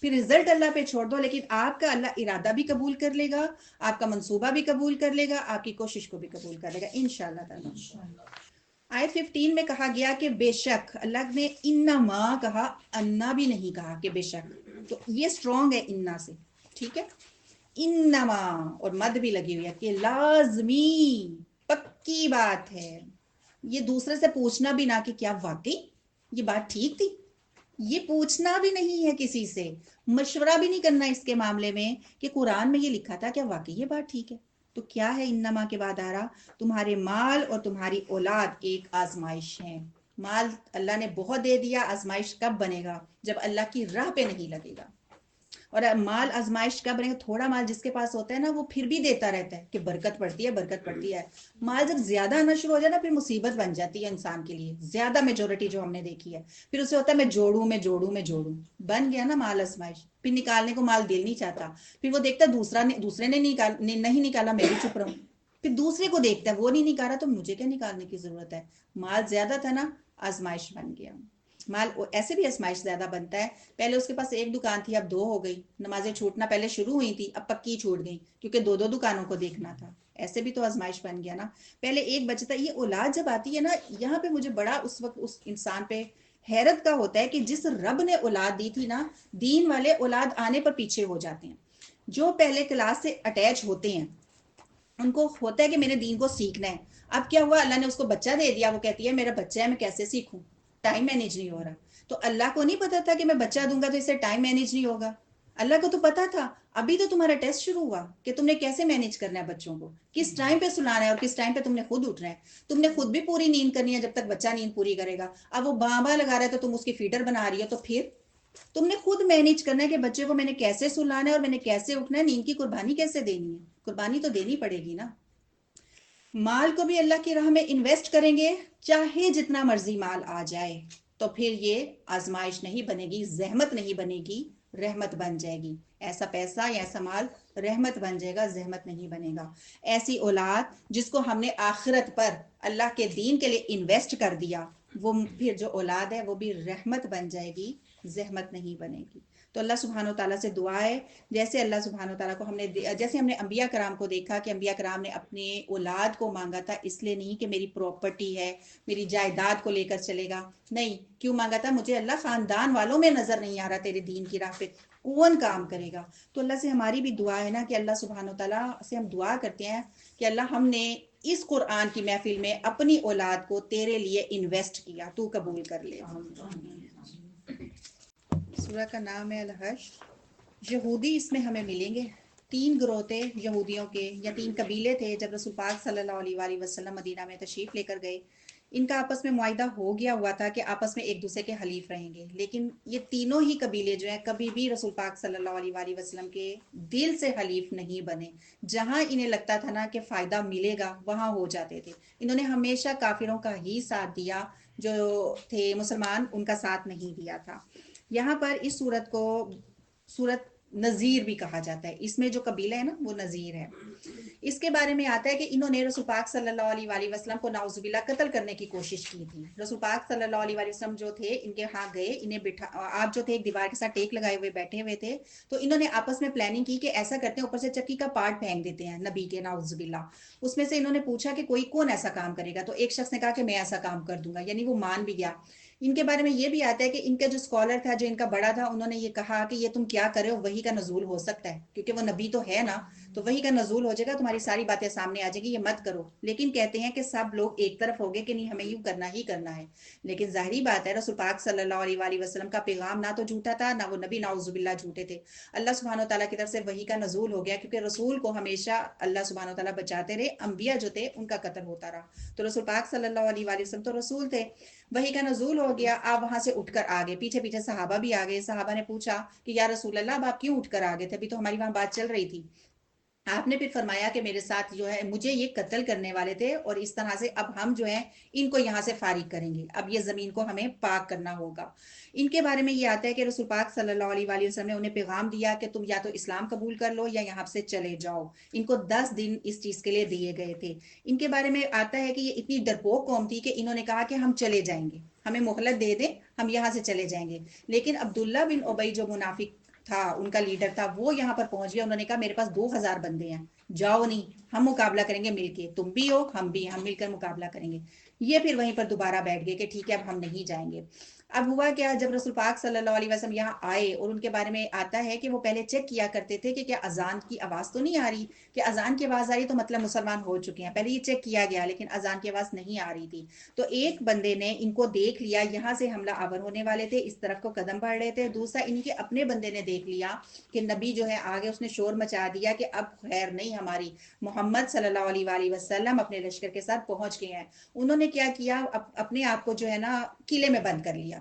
پھر رزلٹ اللہ پہ چھوڑ دو، لیکن آپ کا اللہ ارادہ بھی قبول کر لے گا، آپ کا منصوبہ بھی قبول کر لے گا، آپ کی کوشش کو بھی قبول کر لے گا انشاءاللہ تعالی۔ آیت 15 میں کہا گیا کہ بے شک، اللہ نے انما کہا، انا بھی نہیں کہا کہ بے شک، تو یہ سٹرونگ ہے انا سے، ٹھیک ہے، انما، اور مد بھی لگی ہوئی ہے کہ لازمی، پکی بات ہے، یہ دوسرے سے پوچھنا بھی نہ کہ کیا واقعی یہ بات ٹھیک تھی، یہ پوچھنا بھی نہیں ہے کسی سے، مشورہ بھی نہیں کرنا اس کے معاملے میں کہ قرآن میں یہ لکھا تھا کیا واقعی یہ بات ٹھیک ہے۔ تو کیا ہے انما کے بعد آ رہا؟ تمہارے مال اور تمہاری اولاد ایک آزمائش ہے۔ مال اللہ نے بہت دے دیا، آزمائش کب بنے گا؟ جب اللہ کی راہ پہ نہیں لگے گا۔ اور مال آزمائش کب بنے گا؟ تھوڑا مال جس کے پاس ہوتا ہے نا وہ پھر بھی دیتا رہتا ہے کہ برکت پڑتی ہے، برکت پڑتی ہے۔ مال جب زیادہ آنا شروع ہو جائے نا پھر مصیبت بن جاتی ہے انسان کے لیے، زیادہ میجورٹی جو ہم نے دیکھی ہے، پھر اسے ہوتا ہے میں جوڑوں میں جوڑوں میں جوڑوں، بن گیا نا مال آزمائش، پھر نکالنے کو مال دل نہیں چاہتا، پھر وہ دیکھتا دوسرے نے نہیں نکالا میں بھی چپ رہا ہوں، پھر دوسرے کو دیکھتا ہے وہ نہیں نکالا تو مجھے کیا نکالنے کی ضرورت ہے۔ مال زیادہ تھا نا، آزمائش بن گیا۔ مال ایسے بھی آزمائش زیادہ بنتا ہے، پہلے اس کے پاس ایک دکان تھی اب 2 ہو گئی، نمازیں چھوٹنا پہلے شروع ہوئی تھی اب پکی چھوٹ گئی کیونکہ 2 دکانوں کو دیکھنا تھا، ایسے بھی تو آزمائش بن گیا نا۔ پہلے ایک بچتا، یہ اولاد جب آتی ہے نا، یہاں پہ مجھے بڑا اس وقت اس انسان پہ حیرت کا ہوتا ہے کہ جس رب نے اولاد دی تھی نا، دین والے اولاد آنے پر پیچھے ہو جاتے ہیں، جو پہلے کلاس سے اٹیچ ہوتے ہیں ان کو ہوتا ہے کہ میں نے دین کو سیکھنا ہے۔ اب کیا ہوا، اللہ نے اس کو بچہ دے دیا، وہ کہتی ہے میرا بچہ ہے میں کیسے سیکھوں، ٹائم مینیج نہیں ہو رہا۔ تو اللہ کو نہیں پتا تھا کہ میں بچہ دوں گا تو اس سے ٹائم مینیج نہیں ہوگا؟ اللہ کو تو پتا تھا، ابھی تو تمہارا ٹیسٹ شروع ہوا کہ تم نے کیسے مینیج کرنا ہے بچوں کو، کس ٹائم پہ سلانا ہے اور کس ٹائم پہ تم نے خود اٹھنا ہے، تم نے خود بھی پوری نیند کرنی ہے جب تک بچہ نیند پوری کرے گا۔ اب وہ باں لگا رہا ہے تو تم اس کی فیڈر بنا رہی ہو، تو پھر تم نے خود مینیج کرنا ہے کہ بچے کو میں نے کیسے سلانا ہے اور میں نے کیسے اٹھنا ہے، نیند کی قربانی کیسے دینی ہے، قربانی تو دینی پڑے گی نا۔ مال کو بھی اللہ کی راہ میں انویسٹ کریں گے، چاہے جتنا مرضی مال آ جائے، تو پھر یہ آزمائش نہیں بنے گی، زحمت نہیں بنے گی، رحمت بن جائے گی. ایسا پیسہ یا ایسا مال رحمت بن جائے گا، زحمت نہیں بنے گا. ایسی اولاد جس کو ہم نے آخرت پر اللہ کے دین کے لیے انویسٹ کر دیا، وہ پھر جو اولاد ہے وہ بھی رحمت بن جائے گی، زحمت نہیں بنے گی. تو اللہ سبحانہ و تعالیٰ سے دعا ہے، جیسے اللہ سبحانہ و تعالیٰ کو جیسے ہم نے انبیاء کرام کو دیکھا کہ انبیاء کرام نے اپنے اولاد کو مانگا تھا، اس لیے نہیں کہ میری پراپرٹی ہے، میری جائیداد کو لے کر چلے گا. نہیں، کیوں مانگا تھا؟ مجھے اللہ خاندان والوں میں نظر نہیں آ رہا تیرے دین کی راہ پہ کون کام کرے گا. تو اللہ سے ہماری بھی دعا ہے نا کہ اللہ سبحانہ و تعالیٰ سے ہم دعا کرتے ہیں کہ اللہ ہم نے اس قرآن کی محفل میں اپنی اولاد کو تیرے لیے انویسٹ کیا، تو قبول کر لے. سورہ کا نام ہے الحشر. یہودی اس میں ہمیں ملیں گے. 3 گروہ تھے یہودیوں کے، یا 3 قبیلے تھے جب رسول پاک صلی اللہ علیہ وآلہ وسلم مدینہ میں تشریف لے کر گئے. ان کا آپس میں معاہدہ ہو گیا ہوا تھا کہ آپس میں ایک دوسرے کے حلیف رہیں گے، لیکن یہ تینوں ہی قبیلے جو ہیں کبھی بھی رسول پاک صلی اللہ علیہ وآلہ وسلم کے دل سے حلیف نہیں بنے. جہاں انہیں لگتا تھا نا کہ فائدہ ملے گا وہاں ہو جاتے تھے. انہوں نے ہمیشہ کافروں کا ہی ساتھ دیا، جو تھے مسلمان ان کا ساتھ نہیں دیا تھا. یہاں پر اس صورت کو صورت نذیر بھی کہا جاتا ہے. اس میں جو قبیلہ ہے نا وہ نذیر ہے. اس کے بارے میں آتا ہے کہ انہوں نے رسول پاک صلی اللہ علیہ وآلہ وسلم کو نعوذ باللہ قتل کرنے کی کوشش کی تھی. رسول پاک صلی اللہ علیہ وآلہ وسلم جو تھے ان کے ہاں گئے، انہیں بٹھا، آپ جو تھے ایک دیوار کے ساتھ ٹیک لگائے ہوئے بیٹھے ہوئے تھے، تو انہوں نے آپس میں پلاننگ کی کہ ایسا کرتے ہیں اوپر سے چکی کا پارٹ پھینک دیتے ہیں نبی کے، نعوذ باللہ. اس میں سے انہوں نے پوچھا کہ کوئی کون ایسا کام کرے گا، تو ایک شخص نے کہا کہ میں ایسا کام کر دوں گا، یعنی وہ مان بھی گیا. ان کے بارے میں یہ بھی آتا ہے کہ ان کا جو اسکالر تھا، جو ان کا بڑا تھا، انہوں نے یہ کہا کہ یہ تم کیا کرے ہو، وحی کا نزول ہو سکتا ہے، کیونکہ وہ نبی تو ہے نا، تو وحی کا نزول ہو جائے گا، تمہاری ساری باتیں سامنے آ جائیں گی، یہ مت کرو. لیکن کہتے ہیں کہ سب لوگ ایک طرف ہو گئے کہ نہیں ہمیں یوں کرنا ہی کرنا ہے. لیکن ظاہری بات ہے رسول پاک صلی اللہ علیہ وآلہ وسلم کا پیغام نہ تو جھوٹا تھا، نہ وہ نبی نعوذ باللہ جھوٹے تھے. اللہ سبحانہ و تعالیٰ کی طرف سے وحی کا نزول ہو گیا، کیونکہ رسول کو ہمیشہ اللہ سبحانہ و تعالیٰ بچاتے رہے. انبیاء جو تھے ان کا قتل ہوتا رہا، تو رسول پاک صلی اللہ علیہ وآلہ وسلم تو رسول تھے. وحی کا نزول ہو گیا. آپ وہاں سے اٹھ کر آگے، پیچھے پیچھے صحابہ بھی آگے. صحابہ نے پوچھا کہ یا رسول اللہ اب آپ کیوں اٹھ کر آگے تھے، ابھی تو ہماری وہاں بات چل رہی تھی. آپ نے پھر فرمایا کہ میرے ساتھ جو ہے مجھے یہ قتل کرنے والے تھے، اور اس طرح سے اب ہم جو ہیں ان کو یہاں سے فارغ کریں گے، اب یہ زمین کو ہمیں پاک کرنا ہوگا. ان کے بارے میں یہ آتا ہے کہ رسول پاک صلی اللہ علیہ وآلہ وسلم نے انہیں پیغام دیا کہ تم یا تو اسلام قبول کر لو یا یہاں سے چلے جاؤ. ان کو 10 دن اس چیز کے لیے دیے گئے تھے. ان کے بارے میں آتا ہے کہ یہ اتنی ڈرپوک قوم تھی کہ انہوں نے کہا کہ ہم چلے جائیں گے، ہمیں مہلت دے دیں، ہم یہاں سے چلے جائیں گے. لیکن عبداللہ بن ابی جو منافق تھا، ان کا لیڈر تھا، وہ یہاں پر پہنچ گیا. انہوں نے کہا میرے پاس 2000 بندے ہیں، جاؤ نہیں، ہم مقابلہ کریں گے مل کے، تم بھی ہو ہم بھی، ہم مل کر مقابلہ کریں گے. یہ پھر وہیں پر دوبارہ بیٹھ گئے کہ ٹھیک ہے اب ہم نہیں جائیں گے. اب ہوا کیا، جب رسول پاک صلی اللہ علیہ وسلم یہاں آئے، اور ان کے بارے میں آتا ہے کہ وہ پہلے چیک کیا کرتے تھے کہ کیا اذان کی آواز تو نہیں آ رہی، کہ اذان کی آواز آ رہی تو مطلب مسلمان ہو چکے ہیں. پہلے یہ چیک کیا گیا، لیکن اذان کی آواز نہیں آ رہی تھی. تو ایک بندے نے ان کو دیکھ لیا، یہاں سے حملہ آور ہونے والے تھے، اس طرف کو قدم بڑھ رہے تھے. دوسرا ان کے اپنے بندے نے دیکھ لیا کہ نبی جو ہے آگے، اس نے شور مچا دیا کہ اب خیر نہیں ہماری، محمد صلی اللہ علیہ وآلہ وسلم اپنے لشکر کے ساتھ پہنچ گئے ہیں. انہوں نے کیا کیا، اپنے آپ کو جو ہے نا قلعے میں بند کر لیا.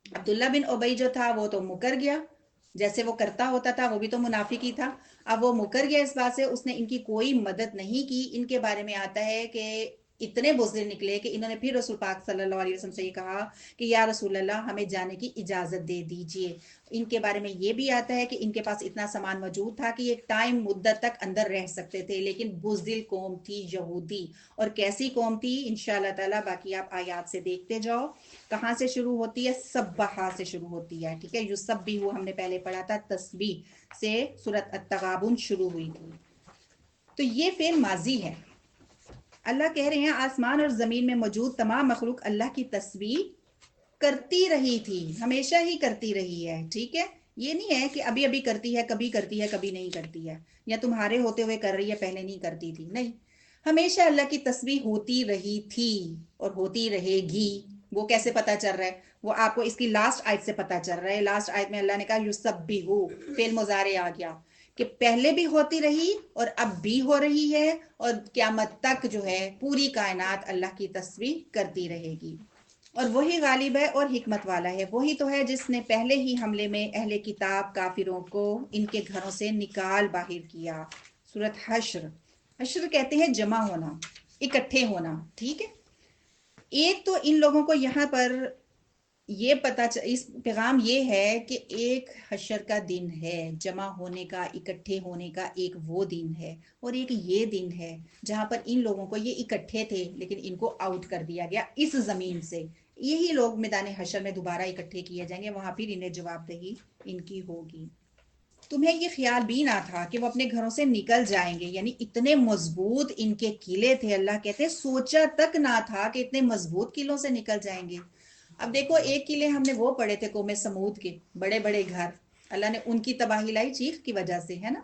عبداللہ بن ابی جو تھا وہ تو مکر گیا، جیسے وہ کرتا ہوتا تھا، وہ بھی تو منافق ہی تھا. اب وہ مکر گیا اس بات سے، اس نے ان کی کوئی مدد نہیں کی. ان کے بارے میں آتا ہے کہ اتنے بزدل نکلے کہ انہوں نے پھر رسول پاک صلی اللہ علیہ وسلم سے یہ کہا کہ یا رسول اللہ ہمیں جانے کی اجازت دے دیجئے. ان کے بارے میں یہ بھی آتا ہے کہ ان کے پاس اتنا سامان موجود تھا کہ یہ ٹائم مدت تک اندر رہ سکتے تھے، لیکن بزدل قوم تھی یہودی. اور کیسی قوم تھی انشاءاللہ تعالی باقی آپ آیات سے دیکھتے جاؤ. کہاں سے شروع ہوتی ہے؟ سبحہ سے شروع ہوتی ہے، ٹھیک ہے. یسبح ہم نے پہلے پڑھا تھا، تسبیح سے سورۃ التغابن شروع ہوئی تھی. تو یہ فعل ماضی ہے. اللہ کہہ رہے ہیں آسمان اور زمین میں موجود تمام مخلوق اللہ کی تسبیح کرتی رہی تھی، ہمیشہ ہی کرتی رہی ہے. ٹھیک ہے، یہ نہیں ہے کہ ابھی ابھی کرتی ہے، کبھی کرتی ہے کبھی نہیں کرتی ہے، یا تمہارے ہوتے ہوئے کر رہی ہے پہلے نہیں کرتی تھی. نہیں، ہمیشہ اللہ کی تسبیح ہوتی رہی تھی اور ہوتی رہے گی. وہ کیسے پتا چل رہا ہے؟ وہ آپ کو اس کی لاسٹ آیت سے پتا چل رہا ہے. لاسٹ آیت میں اللہ نے کہا یسبحو، فعل مضارع آ گیا کہ پہلے بھی ہوتی رہی اور اب بھی ہو رہی ہے، اور قیامت تک جو ہے پوری کائنات اللہ کی تسبیح کرتی رہے گی. اور وہی غالب ہے اور حکمت والا ہے. وہی تو ہے جس نے پہلے ہی حملے میں اہل کتاب کافروں کو ان کے گھروں سے نکال باہر کیا. سورۃ حشر. حشر کہتے ہیں جمع ہونا، اکٹھے ہونا. ٹھیک ہے، ایک تو ان لوگوں کو یہاں پر یہ اس پیغام یہ ہے کہ ایک حشر کا دن ہے، جمع ہونے کا، اکٹھے ہونے کا ایک وہ دن ہے، اور ایک یہ دن ہے جہاں پر ان لوگوں کو، یہ اکٹھے تھے لیکن ان کو آؤٹ کر دیا گیا اس زمین سے، یہی لوگ میدان حشر میں دوبارہ اکٹھے کیے جائیں گے، وہاں پھر انہیں جواب دہی ان کی ہوگی۔ تمہیں یہ خیال بھی نہ تھا کہ وہ اپنے گھروں سے نکل جائیں گے، یعنی اتنے مضبوط ان کے قلعے تھے، اللہ کہتے ہیں سوچا تک نہ تھا کہ اتنے مضبوط قلعوں سے نکل جائیں گے۔ اب دیکھو ایک قلعے ہم نے وہ پڑھے تھے قوم سمود کے، بڑے بڑے گھر، اللہ نے ان کی تباہی لائی چیخ کی وجہ سے، ہے نا؟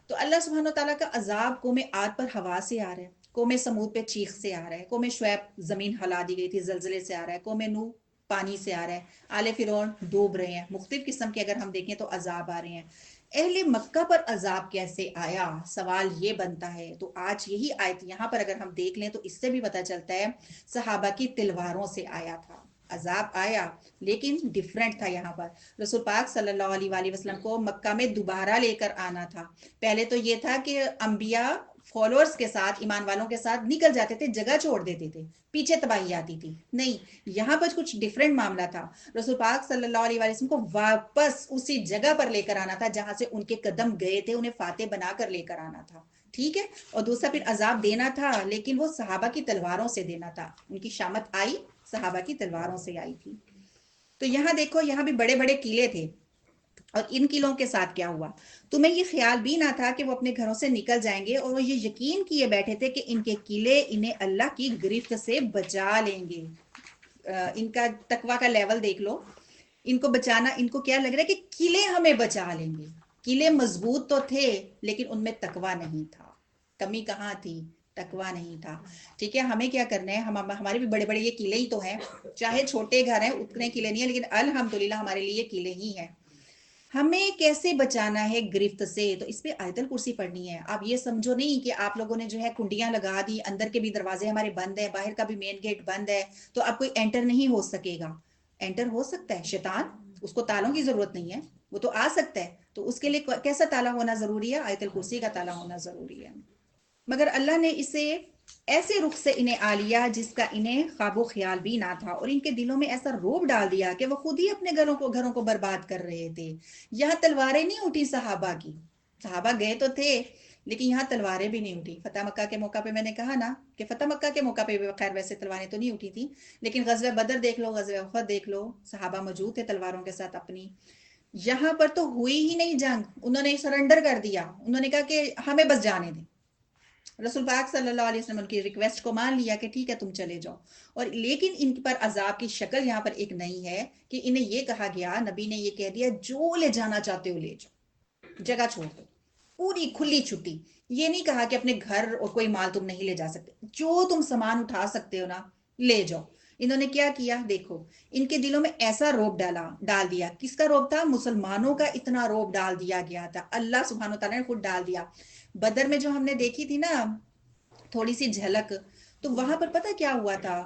تو اللہ سبحانہ وتعالیٰ کا عذاب قوم عاد پر ہوا سے آ رہا ہے، قوم سمود پہ چیخ سے آ رہا ہے، قوم شعیب زمین ہلا دی گئی تھی زلزلے سے آ رہا ہے، قوم نوح پانی سے آ رہا ہے، آل فرعون ڈوب رہے ہیں، مختلف قسم کے اگر ہم دیکھیں تو عذاب آ رہے ہیں۔ اہل مکہ پر عذاب کیسے آیا، سوال یہ بنتا ہے۔ تو آج یہی آیت یہاں پر اگر ہم دیکھ لیں تو اس سے بھی پتہ چلتا ہے صحابہ کی تلواروں سے آیا تھا عذاب، آیا لیکن ڈیفرنٹ تھا۔ یہاں پر رسول پاک صلی اللہ علیہ وآلہ وسلم کو مکہ میں دوبارہ لے کر آنا تھا۔ پہلے تو یہ تھا کہ انبیاء فالوورز کے ساتھ، ایمان والوں کے ساتھ نکل جاتے تھے، جگہ چھوڑ دیتے تھے، پیچھے تباہی آتی تھی، نہیں، یہاں پر کچھ ڈیفرنٹ معاملہ تھا۔ رسول پاک صلی اللہ علیہ وآلہ وسلم کو واپس اسی جگہ پر لے کر آنا تھا جہاں سے ان کے قدم گئے تھے، انہیں فاتح بنا کر لے کر آنا تھا، ٹھیک ہے؟ اور دوسرا پھر عذاب دینا تھا، لیکن وہ صحابہ کی تلواروں سے دینا تھا، ان کی شامت آئی صحابہ کی تلواروں سے آئی تھی۔ تو یہاں دیکھو، یہاں بھی بڑے بڑے قلعے تھے، اور ان قلعوں کے ساتھ کیا ہوا؟ تمہیں یہ خیال بھی نہ تھا کہ وہ اپنے گھروں سے نکل جائیں گے، اور وہ یہ یقین کیے بیٹھے تھے کہ ان کے قلعے انہیں اللہ کی گرفت سے بچا لیں گے۔ ان کا تقوی کا لیول دیکھ لو، ان کو بچانا، ان کو کیا لگ رہا ہے کہ قلعے ہمیں بچا لیں گے۔ قلعے مضبوط تو تھے لیکن ان میں تقوی نہیں تھا۔ کمی کہاں تھی؟ تقوی نہیں تھا، ٹھیک ہے؟ ہمیں کیا کرنا ہے، ہمارے بھی بڑے بڑے یہ قلعے ہی تو ہیں، چاہے چھوٹے گھر ہیں، اتنے قلعے نہیں ہیں، لیکن الحمدللہ ہمارے لیے یہ قلعے ہی ہیں۔ ہمیں کیسے بچانا ہے گرفت سے؟ تو اس پہ آیت الکرسی پڑھنی ہے۔ آپ یہ سمجھو نہیں کہ آپ لوگوں نے جو ہے کنڈیاں لگا دی، اندر کے بھی دروازے ہمارے بند ہیں، باہر کا بھی مین گیٹ بند ہے، تو اب کوئی انٹر نہیں ہو سکے گا۔ انٹر ہو سکتا ہے شیطان، اس کو تالوں کی ضرورت نہیں ہے، وہ تو آ سکتا ہے، تو اس کے لیے کیسا تالا ہونا ضروری ہے؟ آیت الکرسی کا تالا ہونا ضروری ہے۔ مگر اللہ نے اسے ایسے رخ سے انہیں آ لیا جس کا انہیں خواب و خیال بھی نہ تھا، اور ان کے دلوں میں ایسا روب ڈال دیا کہ وہ خود ہی اپنے گھروں کو برباد کر رہے تھے۔ یہاں تلواریں نہیں اٹھی صحابہ کی، صحابہ گئے تو تھے لیکن یہاں تلواریں بھی نہیں اٹھی۔ فتح مکہ کے موقع پہ میں نے کہا نا کہ فتح مکہ کے موقع پہ خیر ویسے تلواریں تو نہیں اٹھی تھی، لیکن غزوہ بدر دیکھ لو، غزوہ احد دیکھ لو، صحابہ موجود تھے تلواروں کے ساتھ اپنی۔ یہاں پر تو ہوئی ہی نہیں جنگ، انہوں نے سرنڈر کر دیا، انہوں نے کہا کہ ہمیں بس جانے دیں۔ رسول پاک صلی اللہ علیہ وسلم کی ریکویسٹ کو مان لیا کہ ٹھیک ہے تم چلے جاؤ، اور لیکن ان پر عذاب کی شکل یہاں پر ایک نئی ہے کہ انہیں یہ کہا گیا، نبی نے یہ کہہ دیا جو لے جانا چاہتے ہو لے جاؤ، جگہ چھوڑ دو، پوری کھلی چھٹی۔ یہ نہیں کہا کہ اپنے گھر اور کوئی مال تم نہیں لے جا سکتے، جو تم سامان اٹھا سکتے ہو نا لے جاؤ۔ انہوں نے کیا کیا؟ دیکھو ان کے دلوں میں ایسا روب ڈال دیا۔ کس کا روب تھا؟ مسلمانوں کا اتنا روب ڈال دیا گیا تھا، اللہ سبحانہ وتعالی نے خود ڈال دیا۔ بدر میں جو ہم نے دیکھی تھی نا تھوڑی سی جھلک، تو وہاں پر پتہ کیا ہوا تھا؟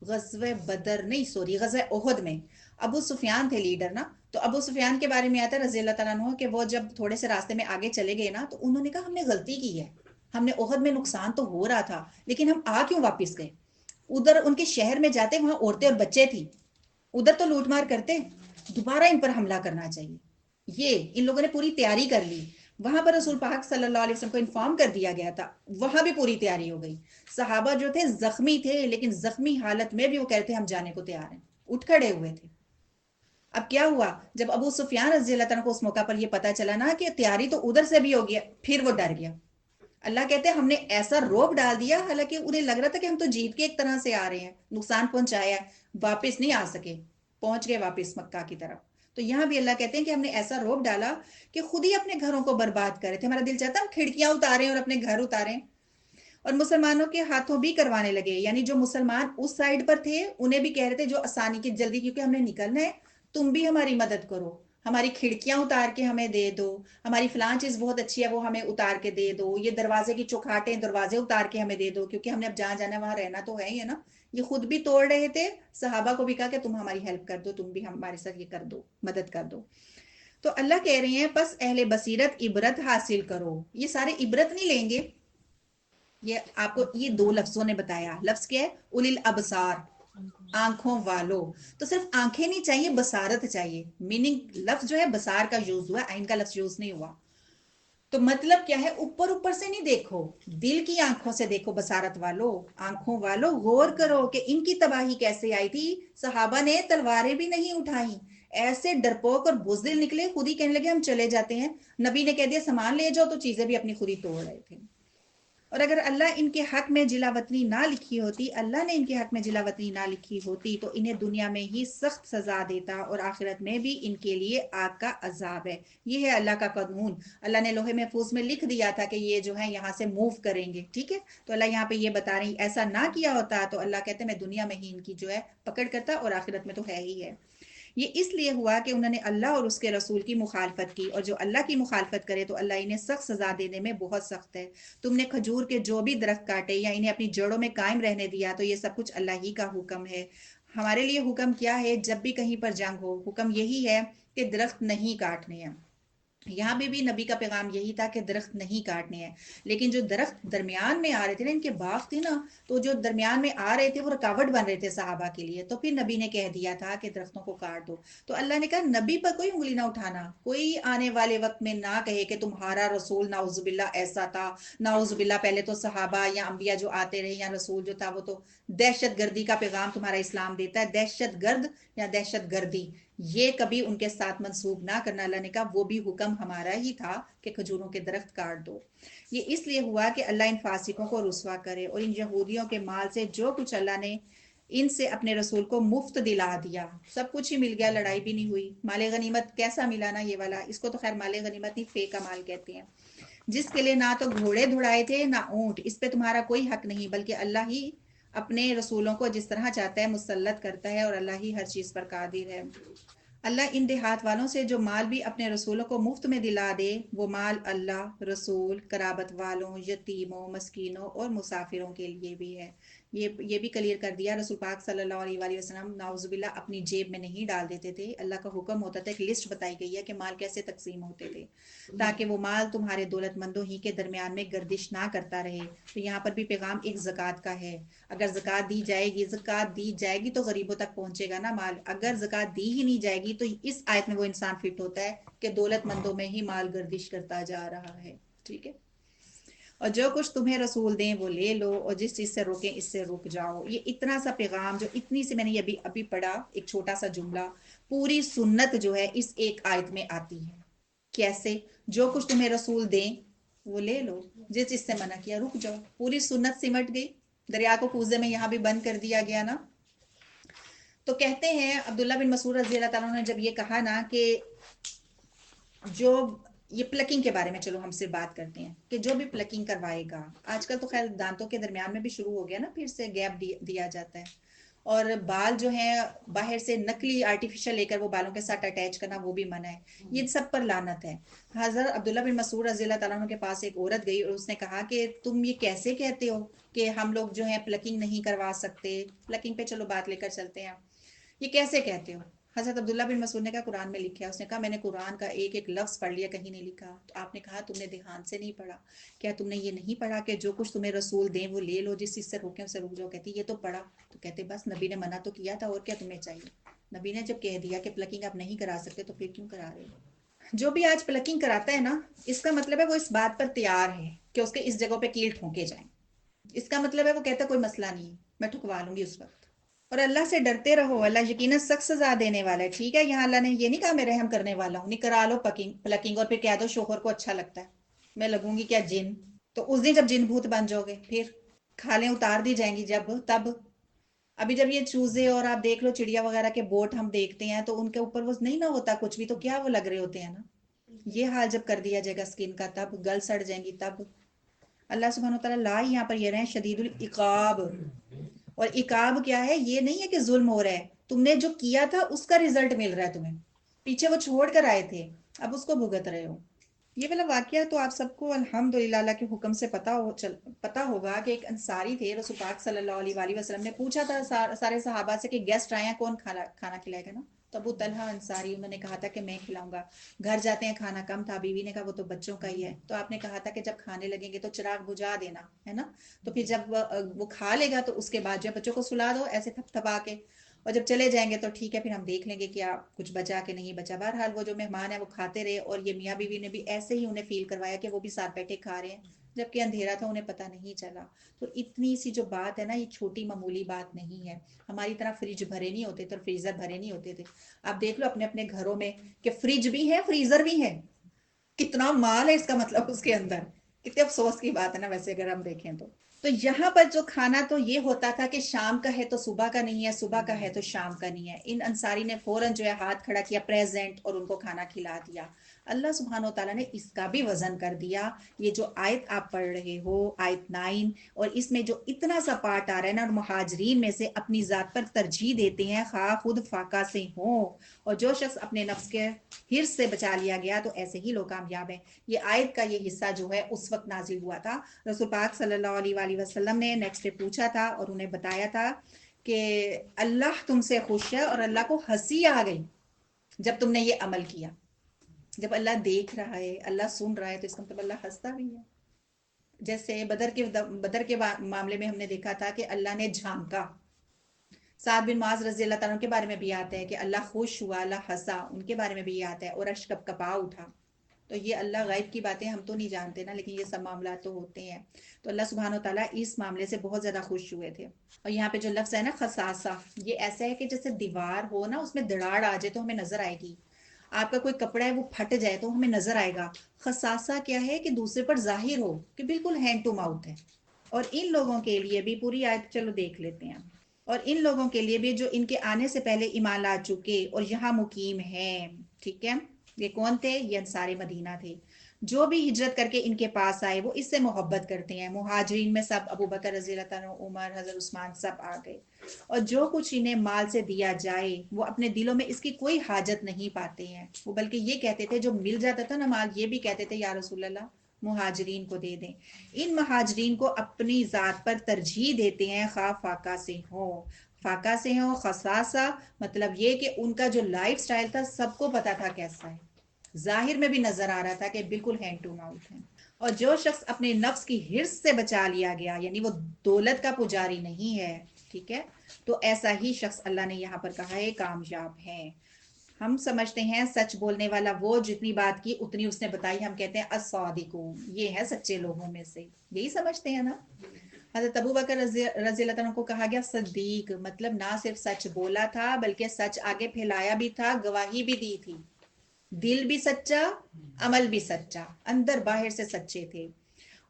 غزوہ بدر نہیں، سوری، غزوہ احد میں ابو سفیان تھے لیڈر نا، تو ابو سفیان کے بارے میں آتا ہے رضی اللہ تعالیٰ عنہ کہ وہ جب تھوڑے سے راستے میں آگے چلے گئے نا، تو انہوں نے کہا ہم نے غلطی کی ہے، ہم نے احد میں نقصان تو ہو رہا تھا لیکن ہم کیوں واپس گئے؟ ادھر ان کے شہر میں جاتے، وہاں عورتیں اور بچے تھی، ادھر تو لوٹ مار کرتے، دوبارہ ان پر حملہ کرنا چاہیے۔ یہ ان لوگوں نے پوری تیاری کر لی، وہاں پر رسول پاک صلی اللہ علیہ وسلم کو انفارم کر دیا گیا تھا، وہاں بھی پوری تیاری ہو گئی۔ صحابہ جو تھے زخمی تھے، لیکن زخمی حالت میں بھی وہ کہتے ہیں ہم جانے کو تیار ہیں، اٹھ کھڑے ہوئے تھے۔ اب کیا ہوا؟ جب ابو سفیان رضی اللہ تعالیٰ کو اس موقع پر یہ پتا چلا نا کہ تیاری تو ادھر سے بھی ہو گیا، پھر وہ ڈر گیا۔ اللہ کہتے ہیں ہم نے ایسا روب ڈال دیا، حالانکہ انہیں لگ رہا تھا کہ ہم تو جیت کے ایک طرح سے آ رہے ہیں، نقصان پہنچایا، واپس نہیں آ سکے، پہنچ گئے واپس مکہ کی طرف۔ تو یہاں بھی اللہ کہتے ہیں کہ ہم نے ایسا روب ڈالا کہ خود ہی اپنے گھروں کو برباد کرے تھے۔ ہمارا دل چاہتا ہے ہم کھڑکیاں اتاریں اور اپنے گھر اتاریں، اور مسلمانوں کے ہاتھوں بھی کروانے لگے، یعنی جو مسلمان اس سائڈ پر تھے انہیں بھی کہہ رہے تھے جو آسانی کی جلدی کیونکہ ہم نے نکلنا ہے، تم بھی ہماری مدد کرو، ہماری کھڑکیاں اتار کے ہمیں دے دو، ہماری فلاں چیز بہت اچھی ہے وہ ہمیں اتار کے دے دو، یہ دروازے کی چوکھاٹیں دروازے اتار کے ہمیں دے دو، کیونکہ ہم نے اب جہاں جانا ہے وہاں رہنا تو ہے ہی ہے نا۔ یہ خود بھی توڑ رہے تھے، صحابہ کو بھی کہا کہ تم ہماری ہیلپ کر دو، تم بھی ہمارے ساتھ یہ کر دو، مدد کر دو۔ تو اللہ کہہ رہے ہیں پس اہل بصیرت عبرت حاصل کرو۔ یہ سارے عبرت نہیں لیں گے، یہ آپ کو یہ دو لفظوں نے بتایا، لفظ کیا ہے؟ اولی الابصار، آنکھوں والوں. تو صرف آنکھیں نہیں چاہیے، بصارت چاہیے. میننگ لفظ جو ہے بصار کا یوز ہوا، عین کا لفظ یوز نہیں ہوا. تو مطلب کیا ہے، اوپر اوپر سے نہیں دیکھو، دل کی آنکھوں سے دیکھو. بصارت والو، آنکھوں والو، غور کرو کہ ان کی تباہی کیسے آئی تھی. صحابہ نے تلواریں بھی نہیں اٹھائیں، ایسے ڈرپوک اور بزدل نکلے، خود ہی کہنے لگے ہم چلے جاتے ہیں. نبی نے کہہ دیا سامان لے جاؤ، تو چیزیں بھی اپنی خود ہی توڑ رہے تھے. اور اگر اللہ ان کے حق میں جلا وطنی نہ لکھی ہوتی، اللہ نے ان کے حق میں جلا وطنی نہ لکھی ہوتی تو انہیں دنیا میں ہی سخت سزا دیتا، اور آخرت میں بھی ان کے لیے آگ کا عذاب ہے. یہ ہے اللہ کا قانون. اللہ نے لوح محفوظ میں لکھ دیا تھا کہ یہ جو ہے یہاں سے موو کریں گے، ٹھیک ہے. تو اللہ یہاں پہ یہ بتا رہی ایسا نہ کیا ہوتا تو اللہ کہتے میں دنیا میں ہی ان کی جو ہے پکڑ کرتا، اور آخرت میں تو ہے ہی ہے. یہ اس لیے ہوا کہ انہوں نے اللہ اور اس کے رسول کی مخالفت کی، اور جو اللہ کی مخالفت کرے تو اللہ انہیں سخت سزا دینے میں بہت سخت ہے. تم نے کھجور کے جو بھی درخت کاٹے یا انہیں اپنی جڑوں میں قائم رہنے دیا تو یہ سب کچھ اللہ ہی کا حکم ہے. ہمارے لیے حکم کیا ہے؟ جب بھی کہیں پر جنگ ہو، حکم یہی ہے کہ درخت نہیں کاٹنے ہیں. یہاں بھی نبی کا پیغام یہی تھا کہ درخت نہیں کاٹنے ہیں. لیکن جو درخت درمیان میں آ رہے تھے نا، ان کے باغ تھے نا، تو جو درمیان میں آ رہے تھے وہ رکاوٹ بن رہے تھے صحابہ کے لیے. تو پھر نبی نے کہہ دیا تھا کہ درختوں کو کاٹ دو. تو اللہ نے کہا نبی پر کوئی انگلی نہ اٹھانا، کوئی آنے والے وقت میں نہ کہے کہ تمہارا رسول نعوذ باللہ ایسا تھا، نعوذ باللہ. پہلے تو صحابہ یا انبیاء جو آتے رہے یا رسول جو تھا وہ تو دہشت گردی کا پیغام تمہارا اسلام دیتا ہے. دہشت گرد یا دہشت گردی یہ کبھی ان کے ساتھ منسوب نہ کرنا. اللہ نے کہا وہ بھی حکم ہمارا ہی تھا کہ کھجوروں کے درخت کاٹ دو. یہ اس لیے ہوا کہ اللہ ان فاسقوں کو رسوا کرے، اور ان یہودیوں کے مال سے جو کچھ اللہ نے ان سے اپنے رسول کو مفت دلا دیا، سب کچھ ہی مل گیا، لڑائی بھی نہیں ہوئی. مال غنیمت کیسا ملا نا یہ والا، اس کو تو خیر مال غنیمت نہیں، فے کا مال کہتے ہیں، جس کے لیے نہ تو گھوڑے دھڑائے تھے نہ اونٹ. اس پہ تمہارا کوئی حق نہیں، بلکہ اللہ ہی اپنے رسولوں کو جس طرح چاہتا ہے مسلط کرتا ہے، اور اللہ ہی ہر چیز پر قادر ہے. اللہ ان دیہات والوں سے جو مال بھی اپنے رسولوں کو مفت میں دلا دے، وہ مال اللہ، رسول، قرابت والوں، یتیموں، مسکینوں اور مسافروں کے لیے بھی ہے. یہ بھی کلیئر کر دیا. رسول پاک صلی اللہ علیہ وآلہ وسلم نعوذ باللہ اپنی جیب میں نہیں ڈال دیتے تھے. اللہ کا حکم ہوتا تھا، ایک لسٹ بتائی گئی ہے کہ مال کیسے تقسیم ہوتے تھے، تاکہ وہ مال تمہارے دولت مندوں ہی کے درمیان میں گردش نہ کرتا رہے. تو یہاں پر بھی پیغام ایک زکوٰۃ کا ہے. اگر زکوٰۃ دی جائے گی تو غریبوں تک پہنچے گا نا مال. اگر زکوٰۃ دی ہی نہیں جائے گی تو اس آیت میں وہ انسان فٹ ہوتا ہے کہ دولت مندوں میں ہی مال گردش کرتا جا رہا ہے. ٹھیک ہے. اور جو کچھ تمہیں رسول دیں وہ لے لو، اور جس چیز سے روکیں اس سے رک جاؤ. یہ اتنا سا پیغام جو اتنی سی میں نے ابھی پڑھا، ایک چھوٹا سا جملہ، پوری سنت جو ہے اس ایک آیت میں آتی ہے. کیسے؟ جو کچھ تمہیں رسول دیں وہ لے لو، جس چیز سے منع کیا رک جاؤ. پوری سنت سمٹ گئی. دریا کو کوزے میں یہاں بھی بند کر دیا گیا نا. تو کہتے ہیں عبداللہ بن مسعود رضی اللہ تعالیٰ نے جب یہ کہا نا کہ جو یہ پلکنگ کے بارے میں، چلو ہم سے بات کرتے ہیں کہ جو بھی پلکنگ کروائے گا، آج کل تو خیر دانتوں کے درمیان میں بھی شروع ہو گیا نا، پھر سے گیپ دیا جاتا ہے. اور بال جو ہیں باہر سے نکلی آرٹیفیشل لے کر وہ بالوں کے ساتھ اٹیچ کرنا وہ بھی منع ہے. یہ سب پر لعنت ہے. حضرت عبداللہ بن مسعود رضی اللہ تعالیٰ عنہ کے پاس ایک عورت گئی اور اس نے کہا کہ تم یہ کیسے کہتے ہو کہ ہم لوگ جو ہیں پلکنگ نہیں کروا سکتے. پلکنگ پہ چلو بات لے کر چلتے ہیں. یہ کیسے کہتے ہو؟ حضرت عبداللہ بن مسعود نے کہا قرآن میں لکھا ہے. اس نے کہا میں نے قرآن کا ایک ایک لفظ پڑھ لیا، کہیں نہیں لکھا. تو آپ نے کہا تم نے دھیان سے نہیں پڑھا. کیا تم نے یہ نہیں پڑھا کہ جو کچھ تمہیں رسول دیں وہ لے لو، جس چیز سے روکیں اسے رک جاؤ؟ کہتی یہ تو پڑھا. تو کہتے بس نبی نے منع تو کیا تھا، اور کیا تمہیں چاہیے؟ نبی نے جب کہہ دیا کہ پلکنگ آپ نہیں کرا سکتے تو پھر کیوں کرا رہے ہو؟ جو بھی آج پلکنگ کراتا ہے نا، اس کا مطلب ہے وہ اس بات پر تیار ہے کہ اس کے اس جگہ پہ کیل ٹھونکے جائیں. اس کا مطلب ہے وہ کہتا ہے کوئی مسئلہ نہیں، میں ٹھکوا لوں گی اس وقت. اور اللہ سے ڈرتے رہو، اللہ یقیناً سخت سزا دینے والا ہے. ٹھیک ہے. یہاں اللہ نے یہ نہیں کہا میں رحم کرنے والا ہوں. نہیں کرا لو پلکنگ اور پھر کہہ دو شوہر کو اچھا لگتا ہے، میں لگوں گی کیا جن. تو اس دن جب جن بھوت بن جاؤ گے پھر کھالیں اتار دی جائیں گی جب تب. ابھی جب یہ چوزے اور آپ دیکھ لو چڑیا وغیرہ کے بوٹ ہم دیکھتے ہیں تو ان کے اوپر وہ نہیں نہ ہوتا کچھ بھی، تو کیا وہ لگ رہے ہوتے ہیں نا. یہ حال جب کر دیا جائے گا اسکن کا تب گل سڑ جائیں گی تب. اللہ سبحانہ وتعالیٰ لا یہاں پر یہ رہے ہیں شدید العقاب. اور عقاب کیا ہے؟ یہ نہیں ہے کہ ظلم ہو رہا ہے، تم نے جو کیا تھا اس کا رزلٹ مل رہا ہے تمہیں. پیچھے وہ چھوڑ کر آئے تھے، اب اس کو بھگت رہے ہو. یہ والا واقعہ تو آپ سب کو الحمدللہ اللہ کے حکم سے پتا ہوگا کہ ایک انصاری تھے. رسول پاک صلی اللہ علیہ وآلہ وسلم نے پوچھا تھا سارے صحابہ سے کہ گیسٹ آئے ہیں کون کھانا کھلائے گا نا. تو ابو طلحہ انصاری انہوں نے کہا تھا کہ میں کھلاؤں گا. گھر جاتے ہیں کھانا کم تھا, بیوی نے کہا وہ تو بچوں کا ہی ہے, تو آپ نے کہا تھا کہ جب کھانے لگیں گے تو چراغ بجھا دینا ہے نا, تو پھر جب وہ کھا لے گا تو اس کے بعد جو بچوں کو سلا دو ایسے تھپ تھپا کے, اور جب چلے جائیں گے تو ٹھیک ہے پھر ہم دیکھ لیں گے کیا کچھ بچا کہ نہیں بچا. بہرحال وہ جو مہمان ہیں وہ کھاتے رہے, اور یہ میاں بیوی نے بھی ایسے ہی انہیں فیل کروایا کہ وہ بھی ساتھ بیٹھے کھا رہے ہیں, جبکہ اندھیرا تھا انہیں پتہ نہیں چلا. تو اتنی سی جو بات ہے نا, یہ چھوٹی معمولی بات نہیں ہے. ہماری طرح فریج بھرے نہیں ہوتے تھے اور فریزر بھرے نہیں ہوتے تھے. آپ دیکھ لو اپنے اپنے گھروں میں کہ فریج بھی ہے فریزر بھی ہے, کتنا مال ہے اس کا مطلب اس کے اندر. کتنے افسوس کی بات ہے نا ویسے اگر ہم دیکھیں تو یہاں پر جو کھانا تو یہ ہوتا تھا کہ شام کا ہے تو صبح کا نہیں ہے, صبح کا ہے تو شام کا نہیں ہے. ان انصاری نے فوراً جو ہے ہاتھ کھڑا کیا پریزنٹ, اور ان کو کھانا کھلا دیا. اللہ سبحانہ و تعالیٰ نے اس کا بھی وزن کر دیا. یہ جو آیت آپ پڑھ رہے ہو آیت 9, اور اس میں جو اتنا سا پارٹ آ رہا ہے نا, اور مہاجرین میں سے اپنی ذات پر ترجیح دیتے ہیں خواہ خود فاقہ سے ہوں, اور جو شخص اپنے نفس کے حرص سے بچا لیا گیا تو ایسے ہی لوگ کامیاب ہیں. یہ آیت کا یہ حصہ جو ہے اس وقت نازل ہوا تھا. رسول پاک صلی اللہ علیہ وآلہ وسلم نے نیکسٹ ڈے پوچھا تھا اور انہیں بتایا تھا کہ اللہ تم سے خوش ہے, اور اللہ کو ہنسی آ گئی جب تم نے یہ عمل کیا. جب اللہ دیکھ رہا ہے, اللہ سن رہا ہے, تو اس کا مطلب اللہ ہنستا بھی ہے. جیسے بدر کے معاملے میں ہم نے دیکھا تھا کہ اللہ نے جھانکا. سعد بن معاذ رضی اللہ تعالیٰ کے بارے میں بھی آتا ہے کہ اللہ خوش ہوا, اللہ ہنسا, ان کے بارے میں بھی آتا ہے, اور عرش کب کپا اٹھا. تو یہ اللہ غیب کی باتیں ہم تو نہیں جانتے نا, لیکن یہ سب معاملات تو ہوتے ہیں. تو اللہ سبحانہ و تعالیٰ اس معاملے سے بہت زیادہ خوش ہوئے تھے. اور یہاں پہ جو لفظ ہے نا خصاصہ, یہ ایسا ہے کہ جیسے دیوار ہو نا, اس میں دراڑ آ جائے تو ہمیں نظر آئے گی. آپ کا کوئی کپڑا ہے وہ پھٹ جائے تو ہمیں نظر آئے گا. خصاصہ کیا ہے کہ دوسرے پر ظاہر ہو کہ بالکل ہینڈ ٹو ماؤتھ ہے. اور ان لوگوں کے لیے بھی پوری آیت چلو دیکھ لیتے ہیں. اور ان لوگوں کے لیے بھی جو ان کے آنے سے پہلے ایمان لا چکے اور یہاں مقیم ہیں, ٹھیک ہے, یہ کون تھے؟ یہ انصار مدینہ تھے. جو بھی ہجرت کر کے ان کے پاس آئے وہ اس سے محبت کرتے ہیں. مہاجرین میں سب ابو بکر رضی اللہ عنہ, عمر, حضرت عثمان سب آ گئے. اور جو کچھ انہیں مال سے دیا جائے وہ اپنے دلوں میں اس کی کوئی حاجت نہیں پاتے ہیں. وہ بلکہ یہ کہتے تھے جو مل جاتا تھا نا مال, یہ بھی کہتے تھے یا رسول اللہ مہاجرین کو دے دیں. ان مہاجرین کو اپنی ذات پر ترجیح دیتے ہیں خواہ فاقہ سے ہو. فاقہ سے ہو, خصاصہ مطلب یہ کہ ان کا جو لائف سٹائل تھا سب کو پتا تھا کیسا ہے, ظاہر میں بھی نظر آ رہا تھا کہ بالکل ہینڈ ٹو ماؤتھ ہے. اور جو شخص اپنے نفس کی حرص سے بچا لیا گیا, یعنی وہ دولت کا پجاری نہیں ہے, ٹھیک ہے, تو ایسا ہی شخص اللہ نے یہاں پر کہا ہے کامیاب ہے. ہم سمجھتے ہیں سچ بولنے والا وہ جتنی بات کی اتنی اس نے بتائی, ہم کہتے ہیں الصادقون, یہ ہے سچے لوگوں میں سے, یہی سمجھتے ہیں نا. حضرت ابو بکر رضی اللہ عنہ کو کہا گیا صدیق, مطلب نہ صرف سچ بولا تھا بلکہ سچ آگے پھیلایا بھی تھا, گواہی بھی دی تھی. دل بھی سچا, عمل بھی سچا, اندر باہر سے سچے تھے.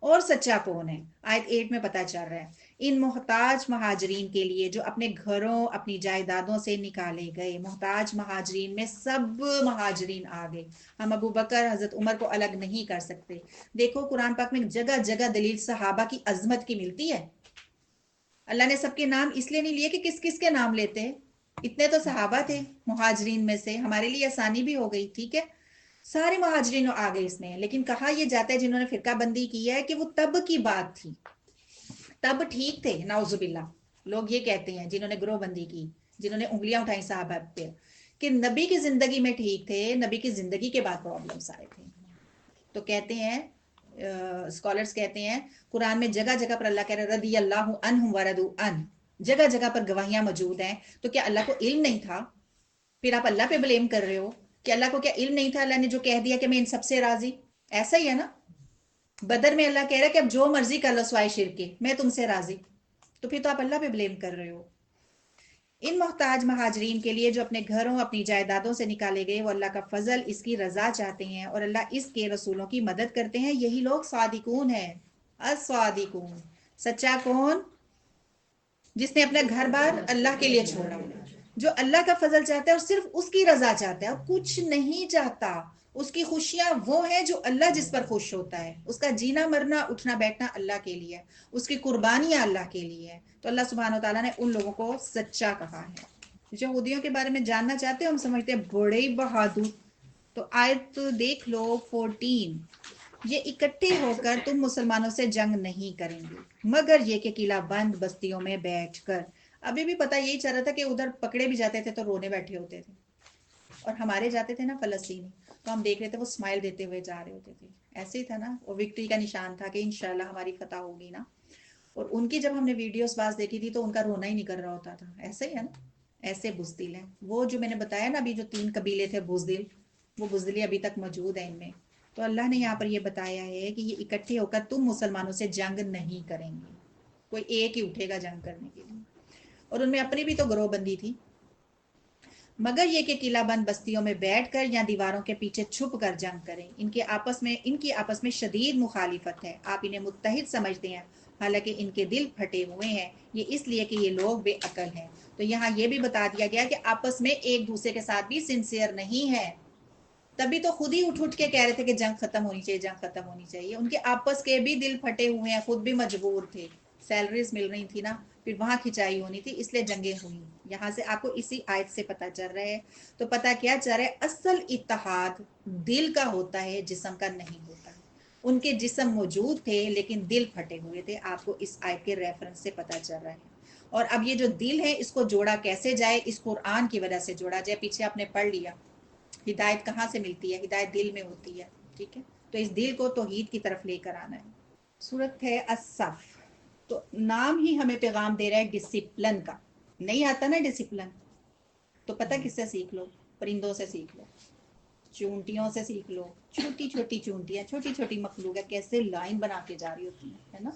اور سچا کون ہے؟ آیت 8 میں پتا چل رہا ہے. ان محتاج مہاجرین کے لیے جو اپنے گھروں اپنی جائیدادوں سے نکالے گئے. محتاج مہاجرین میں سب مہاجرین آ گئے. ہم ابو بکر حضرت عمر کو الگ نہیں کر سکتے. دیکھو قرآن پاک میں جگہ جگہ دلیل صحابہ کی عظمت کی ملتی ہے. اللہ نے سب کے نام اس لیے نہیں لیے کہ کس کس کے نام لیتے, اتنے تو صحابہ تھے مہاجرین میں سے, ہمارے لیے آسانی بھی ہو گئی, ٹھیک ہے. سارے مہاجرین آ گئے اس میں, لیکن کہا یہ جاتا ہے جنہوں نے فرقہ بندی کی ہے کہ وہ تب کی بات تھی, تب ٹھیک تھے. نعوذ باللہ, لوگ یہ کہتے ہیں جنہوں نے گروہ بندی کی, جنہوں نے انگلیاں اٹھائیں صحابہ پہ, کہ نبی کی زندگی میں ٹھیک تھے, نبی کی زندگی کے بعد پرابلمس آئے تھے. تو کہتے ہیں اسکالرز کہتے ہیں قرآن میں جگہ جگہ پر اللہ کہہ رہے رضی اللہ عنہم ورضوا عنہ, جگہ جگہ پر گواہیاں موجود ہیں. تو کیا اللہ کو علم نہیں تھا؟ پھر آپ اللہ پہ بلیم کر رہے ہو کہ اللہ کو کیا علم نہیں تھا, اللہ نے جو کہہ دیا کہ میں ان سب سے راضی. ایسا ہی ہے نا, بدر میں اللہ کہہ رہا ہے کہ اب جو مرضی کر لو سوائے شرک کے, میں تم سے راضی. تو پھر تو آپ اللہ پہ بلیم کر رہے ہو. ان محتاج مہاجرین کے لیے جو اپنے گھروں اپنی جائیدادوں سے نکالے گئے, وہ اللہ کا فضل, اس کی رضا چاہتے ہیں, اور اللہ اس کے رسولوں کی مدد کرتے ہیں. یہی لوگ صادقون ہیں. الصادقون, سچا کون؟ جس نے اپنا گھر بار اللہ کے لیے چھوڑا, جو اللہ کا فضل چاہتا ہے اور صرف اس کی رضا چاہتا ہے اور کچھ نہیں چاہتا. اس کی خوشیاں وہ ہیں جو اللہ جس پر خوش ہوتا ہے. اس کا جینا مرنا اٹھنا بیٹھنا اللہ کے لیے, اس کی قربانیاں اللہ کے لیے. تو اللہ سبحانہ و تعالیٰ نے ان لوگوں کو سچا کہا ہے. یہودیوں کے بارے میں جاننا چاہتے ہیں, ہم سمجھتے ہیں بڑے ہی بہادر. تو آیت دیکھ لو 14, یہ اکٹھے ہو کر تم مسلمانوں سے جنگ نہیں کریں گے مگر یہ کہ قلعہ بند بستیوں میں بیٹھ کر. ابھی بھی پتہ یہی چل رہا تھا کہ ادھر پکڑے بھی جاتے تھے تو رونے بیٹھے ہوتے تھے. اور ہمارے جاتے تھے نا فلسطینی، تو ہم دیکھ رہے تھے وہ اسمائل دیتے ہوئے جا رہے ہوتے تھے، ایسے ہی تھا نا، وہ وکٹری کا نشان تھا کہ انشاءاللہ ہماری فتح ہوگی نا۔ اور ان کی جب ہم نے ویڈیوز باز دیکھی تھی تو ان کا رونا ہی نہیں کر رہا ہوتا تھا، ایسے ہی ہے نا، ایسے بزدل ہیں وہ۔ جو میں نے بتایا نا ابھی جو 3 قبیلے تھے بزدل، وہ بزدلی ابھی تک موجود ہے ان میں۔ تو اللہ نے یہاں پر یہ بتایا ہے کہ یہ اکٹھے ہو کر تم مسلمانوں سے جنگ نہیں کریں گے، کوئی ایک ہی اٹھے گا جنگ کرنے کے لیے، اور ان میں اپنی بھی تو گروہ بندی تھی، مگر یہ کہ قلعہ بند بستیوں میں بیٹھ کر یا دیواروں کے پیچھے چھپ کر جنگ کریں۔ ان کی آپس میں شدید مخالفت ہے، آپ انہیں متحد سمجھتے ہیں حالانکہ ان کے دل پھٹے ہوئے ہیں، یہ اس لیے کہ یہ لوگ بے عقل ہیں۔ تو یہاں یہ بھی بتا دیا گیا کہ آپس میں ایک دوسرے کے ساتھ بھی سنسیئر نہیں ہے، تبھی تو خود ہی اٹھ کے کہہ رہے تھے کہ جنگ ختم ہونی چاہیے، جنگ ختم ہونی چاہیے۔ ان کے آپس کے بھی دل پھٹے ہوئے ہیں، خود بھی مجبور تھے، سیلریز مل رہی تھی نا، پھر وہاں کھچائی ہونی تھی، اس لیے جنگیں ہوئی۔ یہاں سے آپ کو اسی آیت سے پتہ چل رہا ہے۔ تو پتہ کیا چل رہا ہے؟ اصل اتحاد دل کا ہوتا ہے، جسم کا نہیں ہوتا ہے۔ ان کے جسم موجود تھے لیکن دل پھٹے ہوئے تھے، آپ کو اس آیت کے ریفرنس سے پتہ چل رہا ہے۔ اور اب یہ جو دل ہے اس کو جوڑا کیسے جائے؟ اس قرآن کی وجہ سے جوڑا جائے، پیچھے آپ نے پڑھ لیا ہدایت کہاں سے ملتی ہے، ہدایت دل میں ہوتی ہے، ٹھیک ہے؟ تو اس دل کو توحید کی طرف لے کر آنا ہے۔ سورت ہے الصف، تو نام ہی ہمیں پیغام دے رہا ہے ڈسپلن کا۔ نہیں آتا نا ڈسپلن تو پتہ کس سے سیکھ لو؟ پرندوں سے سیکھ لو، چونٹیوں سے سیکھ لو، چھوٹی چھوٹی چونٹیاں، چھوٹی چھوٹی مخلوق ہے، کیسے لائن بنا کے جا رہی ہوتی ہے نا۔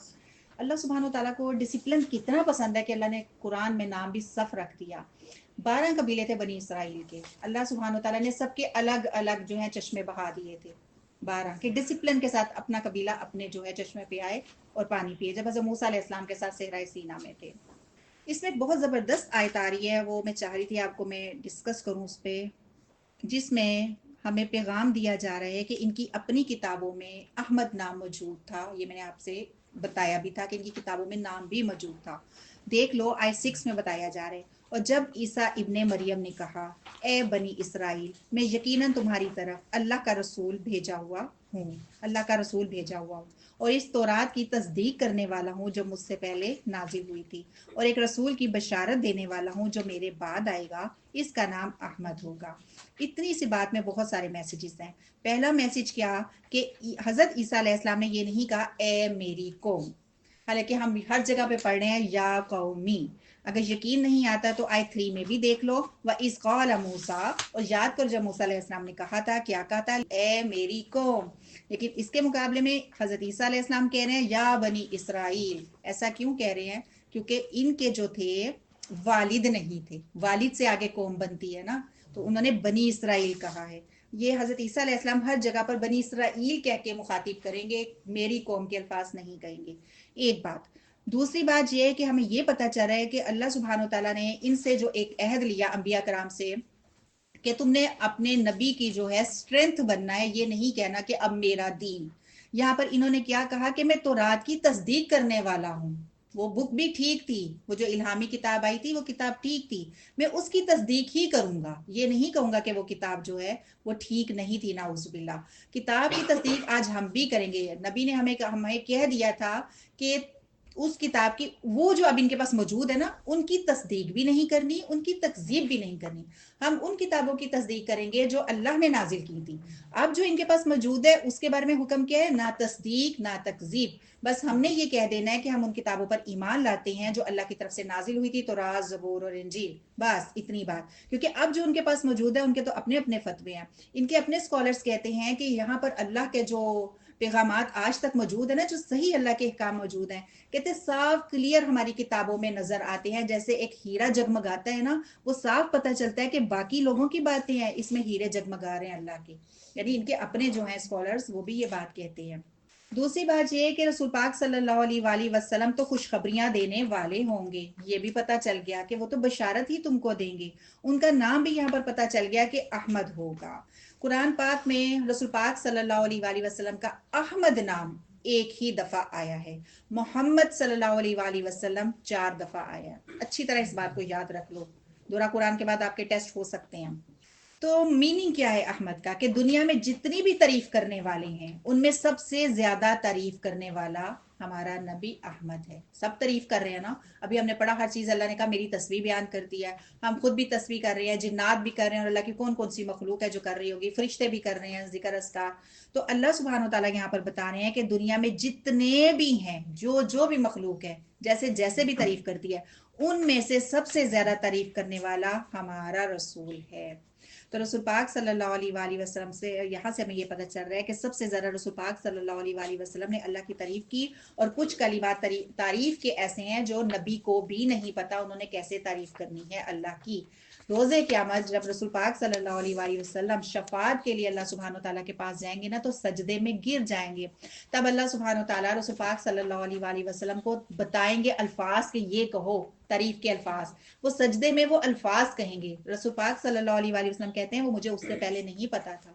اللہ سبحانہ وتعالیٰ کو ڈسپلن کتنا پسند ہے کہ اللہ نے قرآن میں نام بھی صف رکھ دیا۔ 12 قبیلے تھے بنی اسرائیل کے، اللہ سبحانہ وتعالیٰ نے سب کے الگ الگ جو ہیں چشمے بہا دیے تھے، 12 کے ڈسپلن کے ساتھ اپنا قبیلہ اپنے جو ہے چشمے پہ آئے اور پانی پیے، جب حضرت موسیٰ علیہ السلام کے ساتھ صحرائے سینا میں تھے۔ اس میں ایک بہت زبردست آیت آ رہی ہے، وہ میں چاہ رہی تھی آپ کو میں ڈسکس کروں اس پہ، جس میں ہمیں پیغام دیا جا رہا ہے کہ ان کی اپنی کتابوں میں احمد نام موجود تھا۔ یہ میں نے آپ سے بتایا بھی تھا کہ ان کی کتابوں میں نام بھی موجود تھا۔ دیکھ لو آیت 6 میں بتایا جا رہا ہے، اور جب عیسیٰ ابن مریم نے کہا اے بنی اسرائیل میں یقیناً تمہاری طرف اللہ کا رسول بھیجا ہوا ہوں، اللہ کا رسول بھیجا ہوا ہوں، اور اس تورات کی تصدیق کرنے والا ہوں جو مجھ سے پہلے نازل ہوئی تھی، اور ایک رسول کی بشارت دینے والا ہوں جو میرے بعد آئے گا، اس کا نام احمد ہوگا۔ اتنی سی بات میں بہت سارے میسیجز ہیں۔ پہلا میسیج کیا کہ حضرت عیسیٰ علیہ السلام نے یہ نہیں کہا اے میری قوم، حالانکہ ہم ہر جگہ پہ پڑھ رہے ہیں یا قومی۔ اگر یقین نہیں آتا تو آیت 3 میں بھی دیکھ لو، وَإِذْ قَالَ مُوسَىٰ، اور یاد کر جب موسیٰ علیہ السلام نے کہا تھا، کیا کہا تھا؟ اے میری قوم۔ لیکن اس کے مقابلے میں حضرت عیسیٰ علیہ السلام کہہ رہے ہیں یا بنی اسرائیل۔ ایسا کیوں کہہ رہے ہیں؟ کیونکہ ان کے جو تھے والد نہیں تھے، والد سے آگے قوم بنتی ہے نا، تو انہوں نے بنی اسرائیل کہا ہے۔ یہ حضرت عیسیٰ علیہ السلام ہر جگہ پر بنی اسرائیل کہہ کے مخاطب کریں گے، میری قوم کے الفاظ نہیں کہیں گے۔ ایک بات۔ دوسری بات یہ ہے کہ ہمیں یہ پتہ چل رہا ہے کہ اللہ سبحانہ وتعالیٰ نے ان سے جو ایک عہد لیا انبیاء کرام سے کہ تم نے اپنے نبی کی جو ہے اسٹرینتھ بننا ہے، یہ نہیں کہنا کہ اب میرا دین۔ یہاں پر انہوں نے کیا کہا کہ میں تورات کی تصدیق کرنے والا ہوں، وہ بک بھی ٹھیک تھی، وہ جو الہامی کتاب آئی تھی وہ کتاب ٹھیک تھی، میں اس کی تصدیق ہی کروں گا، یہ نہیں کہوں گا کہ وہ کتاب جو ہے وہ ٹھیک نہیں تھی، نعوذ باللہ۔ کتاب کی تصدیق آج ہم بھی کریں گے۔ نبی نے ہمیں کہہ دیا تھا کہ اس کتاب کی، وہ جو اب ان کے پاس موجود ہے نا، ان کی تصدیق بھی نہیں کرنی، ان کی تکذیب بھی نہیں کرنی، ہم ان کتابوں کی تصدیق کریں گے جو اللہ نے نازل کی تھی۔ اب جو ان کے پاس موجود ہے اس کے بارے میں حکم کیا ہے؟ نہ تصدیق نہ تکذیب، بس ہم نے یہ کہہ دینا ہے کہ ہم ان کتابوں پر ایمان لاتے ہیں جو اللہ کی طرف سے نازل ہوئی تھی، تورات، زبور اور انجیل، بس اتنی بات۔ کیونکہ اب جو ان کے پاس موجود ہے ان کے تو اپنے اپنے فتوے ہیں، ان کے اپنے اسکالرز کہتے ہیں کہ یہاں پر اللہ کے جو پیغامات آج تک موجود ہیں نا، جو صحیح اللہ کے احکام موجود ہیں، کہتے صاف کلیئر ہماری کتابوں میں نظر آتے ہیں، جیسے ایک ہیرا جگمگاتا ہے نا، وہ صاف پتہ چلتا ہے کہ باقی لوگوں کی باتیں ہیں، اس میں ہیرے جگمگا رہے ہیں اللہ کے، یعنی ان کے اپنے جو ہیں اسکالرز وہ بھی یہ بات کہتے ہیں۔ دوسری بات یہ ہے کہ رسول پاک صلی اللہ علیہ وآلہ وسلم تو خوشخبریاں دینے والے ہوں گے، یہ بھی پتہ چل گیا کہ وہ تو بشارت ہی تم کو دیں گے۔ ان کا نام بھی یہاں پر پتہ چل گیا کہ احمد ہوگا۔ قرآن پاک میں رسول پاک صلی اللہ علیہ وآلہ وسلم کا احمد نام ایک ہی دفعہ آیا ہے، محمد صلی اللہ علیہ وآلہ وسلم 4 دفعہ آیا ہے۔ اچھی طرح اس بات کو یاد رکھ لو، دورہ قرآن کے بعد آپ کے ٹیسٹ ہو سکتے ہیں۔ تو میننگ کیا ہے احمد کا کہ دنیا میں جتنی بھی تعریف کرنے والے ہیں ان میں سب سے زیادہ تعریف کرنے والا ہمارا نبی احمد ہے. سب تعریف کر رہے ہیں نا. ابھی ہم نے پڑھا ہر چیز اللہ نے کہا میری تسبیح بیان کر دیا ہے. ہم خود بھی تسبیح کر رہے ہیں, جنات بھی کر رہے ہیں, اور اللہ کی کون کون سی مخلوق ہے جو کر رہی ہوگی, فرشتے بھی کر رہے ہیں ذکر اذکار. تو اللہ سبحانہ و تعالیٰ یہاں پر بتا رہے ہیں کہ دنیا میں جتنے بھی ہیں, جو بھی مخلوق ہے, جیسے بھی تعریف کرتی ہے, ان میں سے سب سے زیادہ تعریف کرنے والا ہمارا رسول ہے. تو رسول پاک صلی اللہ علیہ وآلہ وسلم سے یہاں سے ہمیں یہ پتہ چل رہا ہے کہ سب سے زیادہ رسول پاک صلی اللہ علیہ وآلہ وسلم نے اللہ کی تعریف کی, اور کچھ کلمات تعریف کے ایسے ہیں جو نبی کو بھی نہیں پتا انہوں نے کیسے تعریف کرنی ہے اللہ کی. روز قیامت جب رسول پاک صلی اللہ علیہ وآلہ وسلم شفاعت کے لیے اللہ سبحانہ و تعالیٰ کے پاس جائیں گے نا, تو سجدے میں گر جائیں گے. تب اللہ سبحانہ و تعالیٰ رسول پاک صلی اللہ علیہ وآلہ وسلم کو بتائیں گے الفاظ کہ یہ کہو, تعریف کے الفاظ. وہ سجدے میں وہ الفاظ کہیں گے. رسول پاک صلی اللہ علیہ وآلہ وسلم کہتے ہیں وہ مجھے اس سے پہلے نہیں پتا تھا.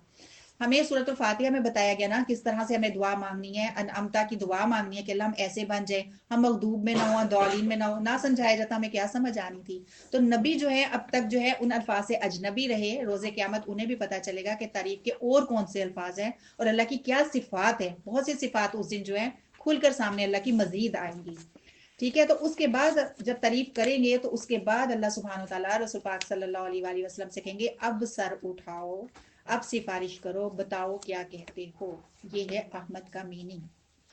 ہمیں سورۃ الفاتحہ میں بتایا گیا نا کس طرح سے ہمیں دعا مانگنی ہے, انعمتا کی دعا مانگنی ہے کہ اللہ ہم ایسے بن جائیں, ہم مغضوب میں نہ ہوں, ضالین میں نہ ہوں. نہ سمجھایا جاتا ہمیں کیا سمجھ آنی تھی. تو نبی جو ہے اب تک جو ہے ان الفاظ سے اجنبی رہے. روز قیامت انہیں بھی پتا چلے گا کہ تعریف کے اور کون سے الفاظ ہیں اور اللہ کی کیا صفات ہیں. بہت سی صفات اس دن جو ہے کھل کر سامنے اللہ کی مزید آئیں گی. ٹھیک ہے, تو اس کے بعد جب تعریف کریں گے تو اس کے بعد اللہ سبحانہ و تعالیٰ رسول پاک صلی اللہ علیہ وآلہ وسلم سے کہیں گے اب سر اٹھاؤ, اب سفارش کرو, بتاؤ کیا کہتے ہو. یہ ہے احمد کا میننگ.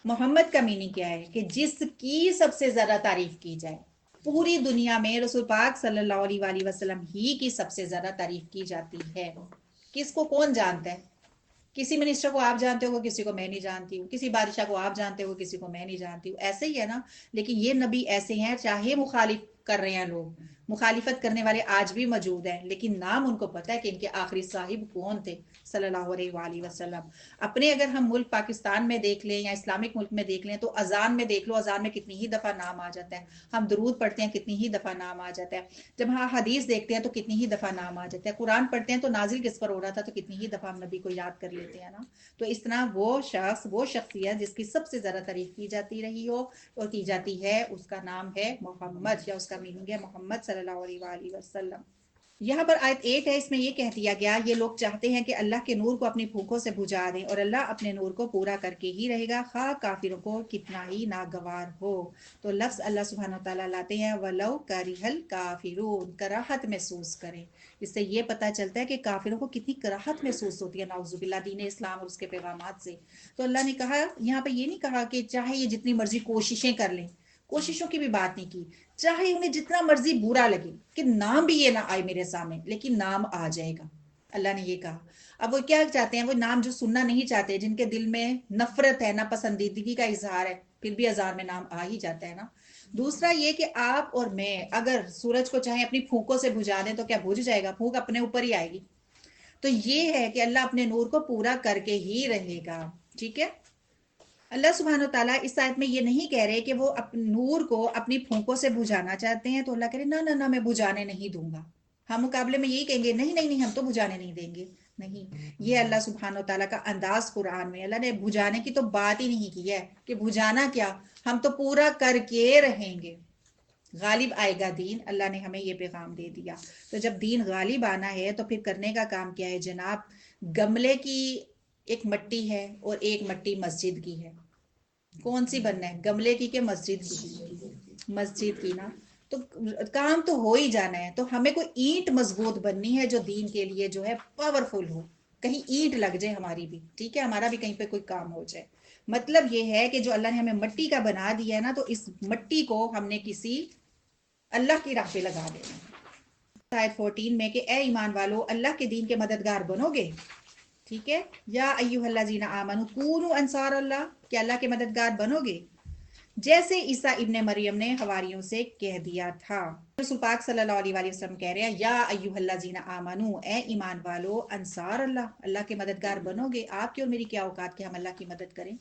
محمد کا میننگ کیا ہے کہ جس کی سب سے زیادہ تعریف کی جائے. پوری دنیا میں رسول پاک صلی اللہ علیہ وآلہ وسلم ہی کی سب سے زیادہ تعریف کی جاتی ہے. کس کو کون جانتا ہے؟ کسی منسٹر کو آپ جانتے ہو, کسی کو میں نہیں جانتی ہوں. کسی بادشاہ کو آپ جانتے ہو, کسی کو میں نہیں جانتی ہوں. ایسے ہی ہے نا. لیکن یہ نبی ایسے ہیں, چاہے مخالف کر رہے ہیں لوگ, مخالفت کرنے والے آج بھی موجود ہیں, لیکن نام ان کو پتہ ہے کہ ان کے آخری صاحب کون تھے صلی اللہ علیہ وآلہ وسلم. اپنے اگر ہم ملک پاکستان میں دیکھ لیں یا اسلامک ملک میں دیکھ لیں تو اذان میں دیکھ لو, اذان میں کتنی ہی دفعہ نام آ جاتا ہے. ہم درود پڑھتے ہیں کتنی ہی دفعہ نام آ جاتا ہے. جب ہم حدیث دیکھتے ہیں تو کتنی ہی دفعہ نام آ جاتا ہے. قرآن پڑھتے ہیں تو نازل کس پر ہو رہا تھا تو کتنی ہی دفعہ ہم نبی کو یاد کر لیتے ہیں نا. تو اس طرح وہ شخصیت جس کی سب سے زیادہ تعریف کی جاتی رہی ہو اور کی جاتی ہے, اس کا نام ہے محمد, یا اس کا میننگ ہے محمد صلی اللہ علیہ وآلہ وسلم. یہاں پر آیت 8 ہے, اس میں یہ کہہ دیا گیا یہ لوگ چاہتے ہیں کہ اللہ کے نور کو اپنی پھونکوں سے بجھا دیں, اور اللہ اپنے نور کو پورا کر کے ہی رہے گا, خواہ کافروں کو کتنا ہی ناگوار ہو. تو لفظ اللہ سبحانہ و تعالیٰ لاتے ہیں وَلَوْ كَرِهَ الْكَافِرُونَ, کراہت محسوس کریں. اس سے یہ پتہ چلتا ہے کہ کافروں کو کتنی کراہت محسوس ہوتی ہے نعوذ باللہ دین اسلام اور اس کے پیغامات سے. تو اللہ نے کہا یہاں پہ یہ نہیں کہا کہ چاہے یہ جتنی مرضی کوششیں کر لیں, کوششوں کی بھی بات نہیں کی, چاہے انہیں جتنا مرضی برا لگے کہ نام بھی یہ نہ آئے میرے سامنے, لیکن نام آ جائے گا. اللہ نے یہ کہا. اب وہ کیا چاہتے ہیں, وہ نام جو سننا نہیں چاہتے, جن کے دل میں نفرت ہے, ناپسندیدگی کا اظہار ہے, پھر بھی اذان میں نام آ ہی جاتا ہے نا. دوسرا یہ کہ آپ اور میں اگر سورج کو چاہیں اپنی پھونکوں سے بجھا دیں تو کیا بجھ جائے گا؟ پھونک اپنے اوپر ہی آئے گی. تو یہ ہے کہ اللہ اپنے نور کو پورا کر کے ہی رہے گا. ٹھیک ہے, اللہ سبحانہ و تعالیٰ اس آیت میں یہ نہیں کہہ رہے کہ وہ نور کو اپنی پھونکوں سے بجھانا چاہتے ہیں, تو اللہ کہہ رہے نہ میں بجھانے نہیں دوں گا. ہم مقابلے میں یہی کہیں گے نہیں ہم تو بجھانے نہیں دیں گے. نہیں, یہ اللہ سبحانہ و تعالیٰ کا انداز قرآن میں. اللہ نے بجھانے کی تو بات ہی نہیں کی ہے کہ بجھانا کیا, ہم تو پورا کر کے رہیں گے. غالب آئے گا دین, اللہ نے ہمیں یہ پیغام دے دیا. تو جب دین غالب آنا ہے تو پھر کرنے کا کام کیا ہے جناب؟ گملے کی ایک مٹی ہے اور ایک مٹی مسجد کی ہے, کون سی بننا ہے, گملے کی کہ مسجد کی؟ مسجد کی نا. تو کام تو ہو ہی جانا ہے. تو ہمیں کوئی اینٹ مضبوط بننی ہے جو دین کے لیے جو ہے پاورفل ہو, کہیں اینٹ لگ جائے ہماری بھی, ٹھیک ہے, ہمارا بھی کہیں پہ کوئی کام ہو جائے. مطلب یہ ہے کہ جو اللہ نے ہمیں مٹی کا بنا دیا ہے نا, تو اس مٹی کو ہم نے کسی اللہ کی راہ پہ لگا دینا. آیت 14 میں کہ اے ایمان والو اللہ کے دین کے مددگار بنو گے. ٹھیک ہے, یا ایھا الذین آمنوا کونوا انصار اللہ, کہ اللہ کے مددگار بنو گے, جیسے عیسیٰ ابن مریم نے حواریوں سے کہہ دیا تھا. رسول پاک صلی اللہ علیہ وآلہ وسلم کہہ رہے ہیں یا ایھا الذین آمنوا, اے ایمان والو, انصار اللہ, اللہ کے مددگار بنو گے. آپ کی اور میری کیا اوقات کہ ہم اللہ کی مدد کریں؟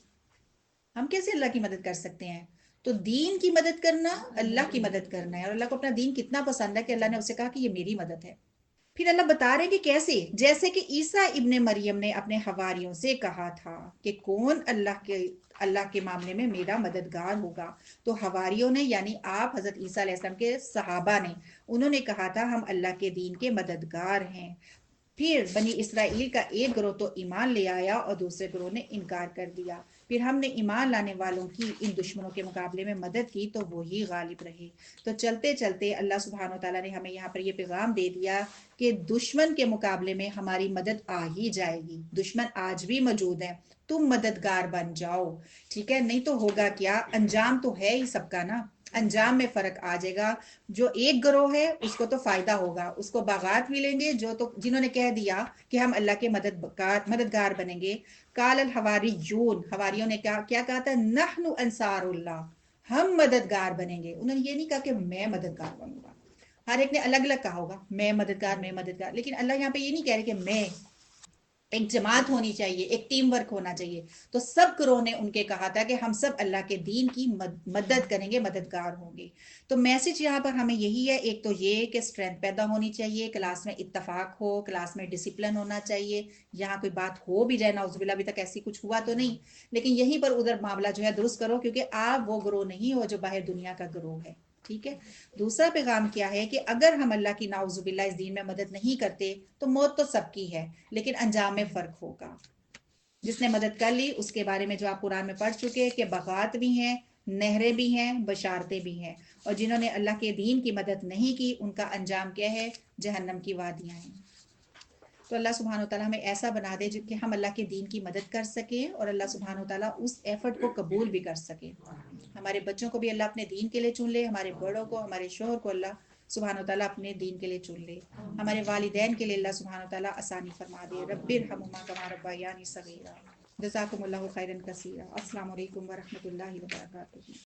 ہم کیسے اللہ کی مدد کر سکتے ہیں؟ تو دین کی مدد کرنا اللہ کی مدد کرنا ہے, اور اللہ کو اپنا دین کتنا پسند ہے کہ اللہ نے اسے کہا کہ یہ میری مدد ہے. پھر اللہ بتا رہے کہ کیسے, جیسے کہ عیسیٰ ابن مریم نے اپنے حواریوں سے کہا تھا کہ کون اللہ کے معاملے میں میرا مددگار ہوگا. تو حواریوں نے یعنی آپ حضرت عیسیٰ علیہ السلام کے صحابہ نے, انہوں نے کہا تھا ہم اللہ کے دین کے مددگار ہیں. پھر بنی اسرائیل کا ایک گروہ تو ایمان لے آیا اور دوسرے گروہ نے انکار کر دیا، پھر ہم نے ایمان لانے والوں کی ان دشمنوں کے مقابلے میں مدد کی تو وہی غالب رہے۔ تو چلتے چلتے اللہ سبحانہ و تعالیٰ نے ہمیں یہاں پر یہ پیغام دے دیا کہ دشمن کے مقابلے میں ہماری مدد آ ہی جائے گی، دشمن آج بھی موجود ہے، تم مددگار بن جاؤ، ٹھیک ہے؟ نہیں تو ہوگا کیا، انجام تو ہے ہی سب کا نا، انجام میں فرق آ جائے گا۔ جو ایک گروہ ہے اس کو تو فائدہ ہوگا، اس کو باغات ملیں گے، جو تو جنہوں نے کہہ دیا کہ ہم اللہ کے مددگار بنیں گے۔ قال الحواریون، حواریوں نے کیا کہا تھا؟ نحن انصار اللہ، ہم مددگار بنیں گے۔ انہوں نے یہ نہیں کہا کہ میں مددگار بنوں گا، ہر ایک نے الگ الگ کہا ہوگا میں مددگار میں مددگار، لیکن اللہ یہاں پہ یہ نہیں کہہ رہے کہ میں، ایک جماعت ہونی چاہیے، ایک ٹیم ورک ہونا چاہیے۔ تو سب گروہ نے ان کے کہا تھا کہ ہم سب اللہ کے دین کی مدد کریں گے، مددگار ہوں گے۔ تو میسج یہاں پر ہمیں یہی ہے، ایک تو یہ کہ اسٹرینتھ پیدا ہونی چاہیے، کلاس میں اتفاق ہو، کلاس میں ڈسپلن ہونا چاہیے، یہاں کوئی بات ہو بھی جائے نعوذ باللہ، ابھی تک ایسی کچھ ہوا تو نہیں، لیکن یہیں پر ادھر معاملہ جو ہے درست کرو، کیونکہ آپ وہ گروہ نہیں ہو جو باہر دنیا کا گروہ ہے، ٹھیک ہے۔ دوسرا پیغام کیا ہے کہ اگر ہم اللہ کی نعوذ باللہ اس دین میں مدد نہیں کرتے تو موت تو سب کی ہے، لیکن انجام میں فرق ہوگا۔ جس نے مدد کر لی اس کے بارے میں جو آپ قرآن میں پڑھ چکے کہ بغات بھی ہیں، نہریں بھی ہیں، بشارتیں بھی ہیں، اور جنہوں نے اللہ کے دین کی مدد نہیں کی ان کا انجام کیا ہے؟ جہنم کی وادیاں ہیں۔ تو اللہ سبحانہ و تعالیٰ ہمیں ایسا بنا دے کہ ہم اللہ کے دین کی مدد کر سکیں اور اللہ سبحانہ و تعالیٰ اس ایفرٹ کو قبول بھی کر سکے۔ ہمارے بچوں کو بھی اللہ اپنے دین کے لیے چن لے، ہمارے بڑوں کو، ہمارے شوہر کو اللہ سبحانہ و تعالیٰ اپنے دین کے لیے چن لے، ہمارے والدین کے لیے اللہ سبحانہ و تعالیٰ آسانی فرما دے۔ رب ارحمہما کما ربیانی صغیرا۔ جزاکم اللہ خیرا کثیرا۔ السلام علیکم ورحمۃ اللہ وبرکاتہ۔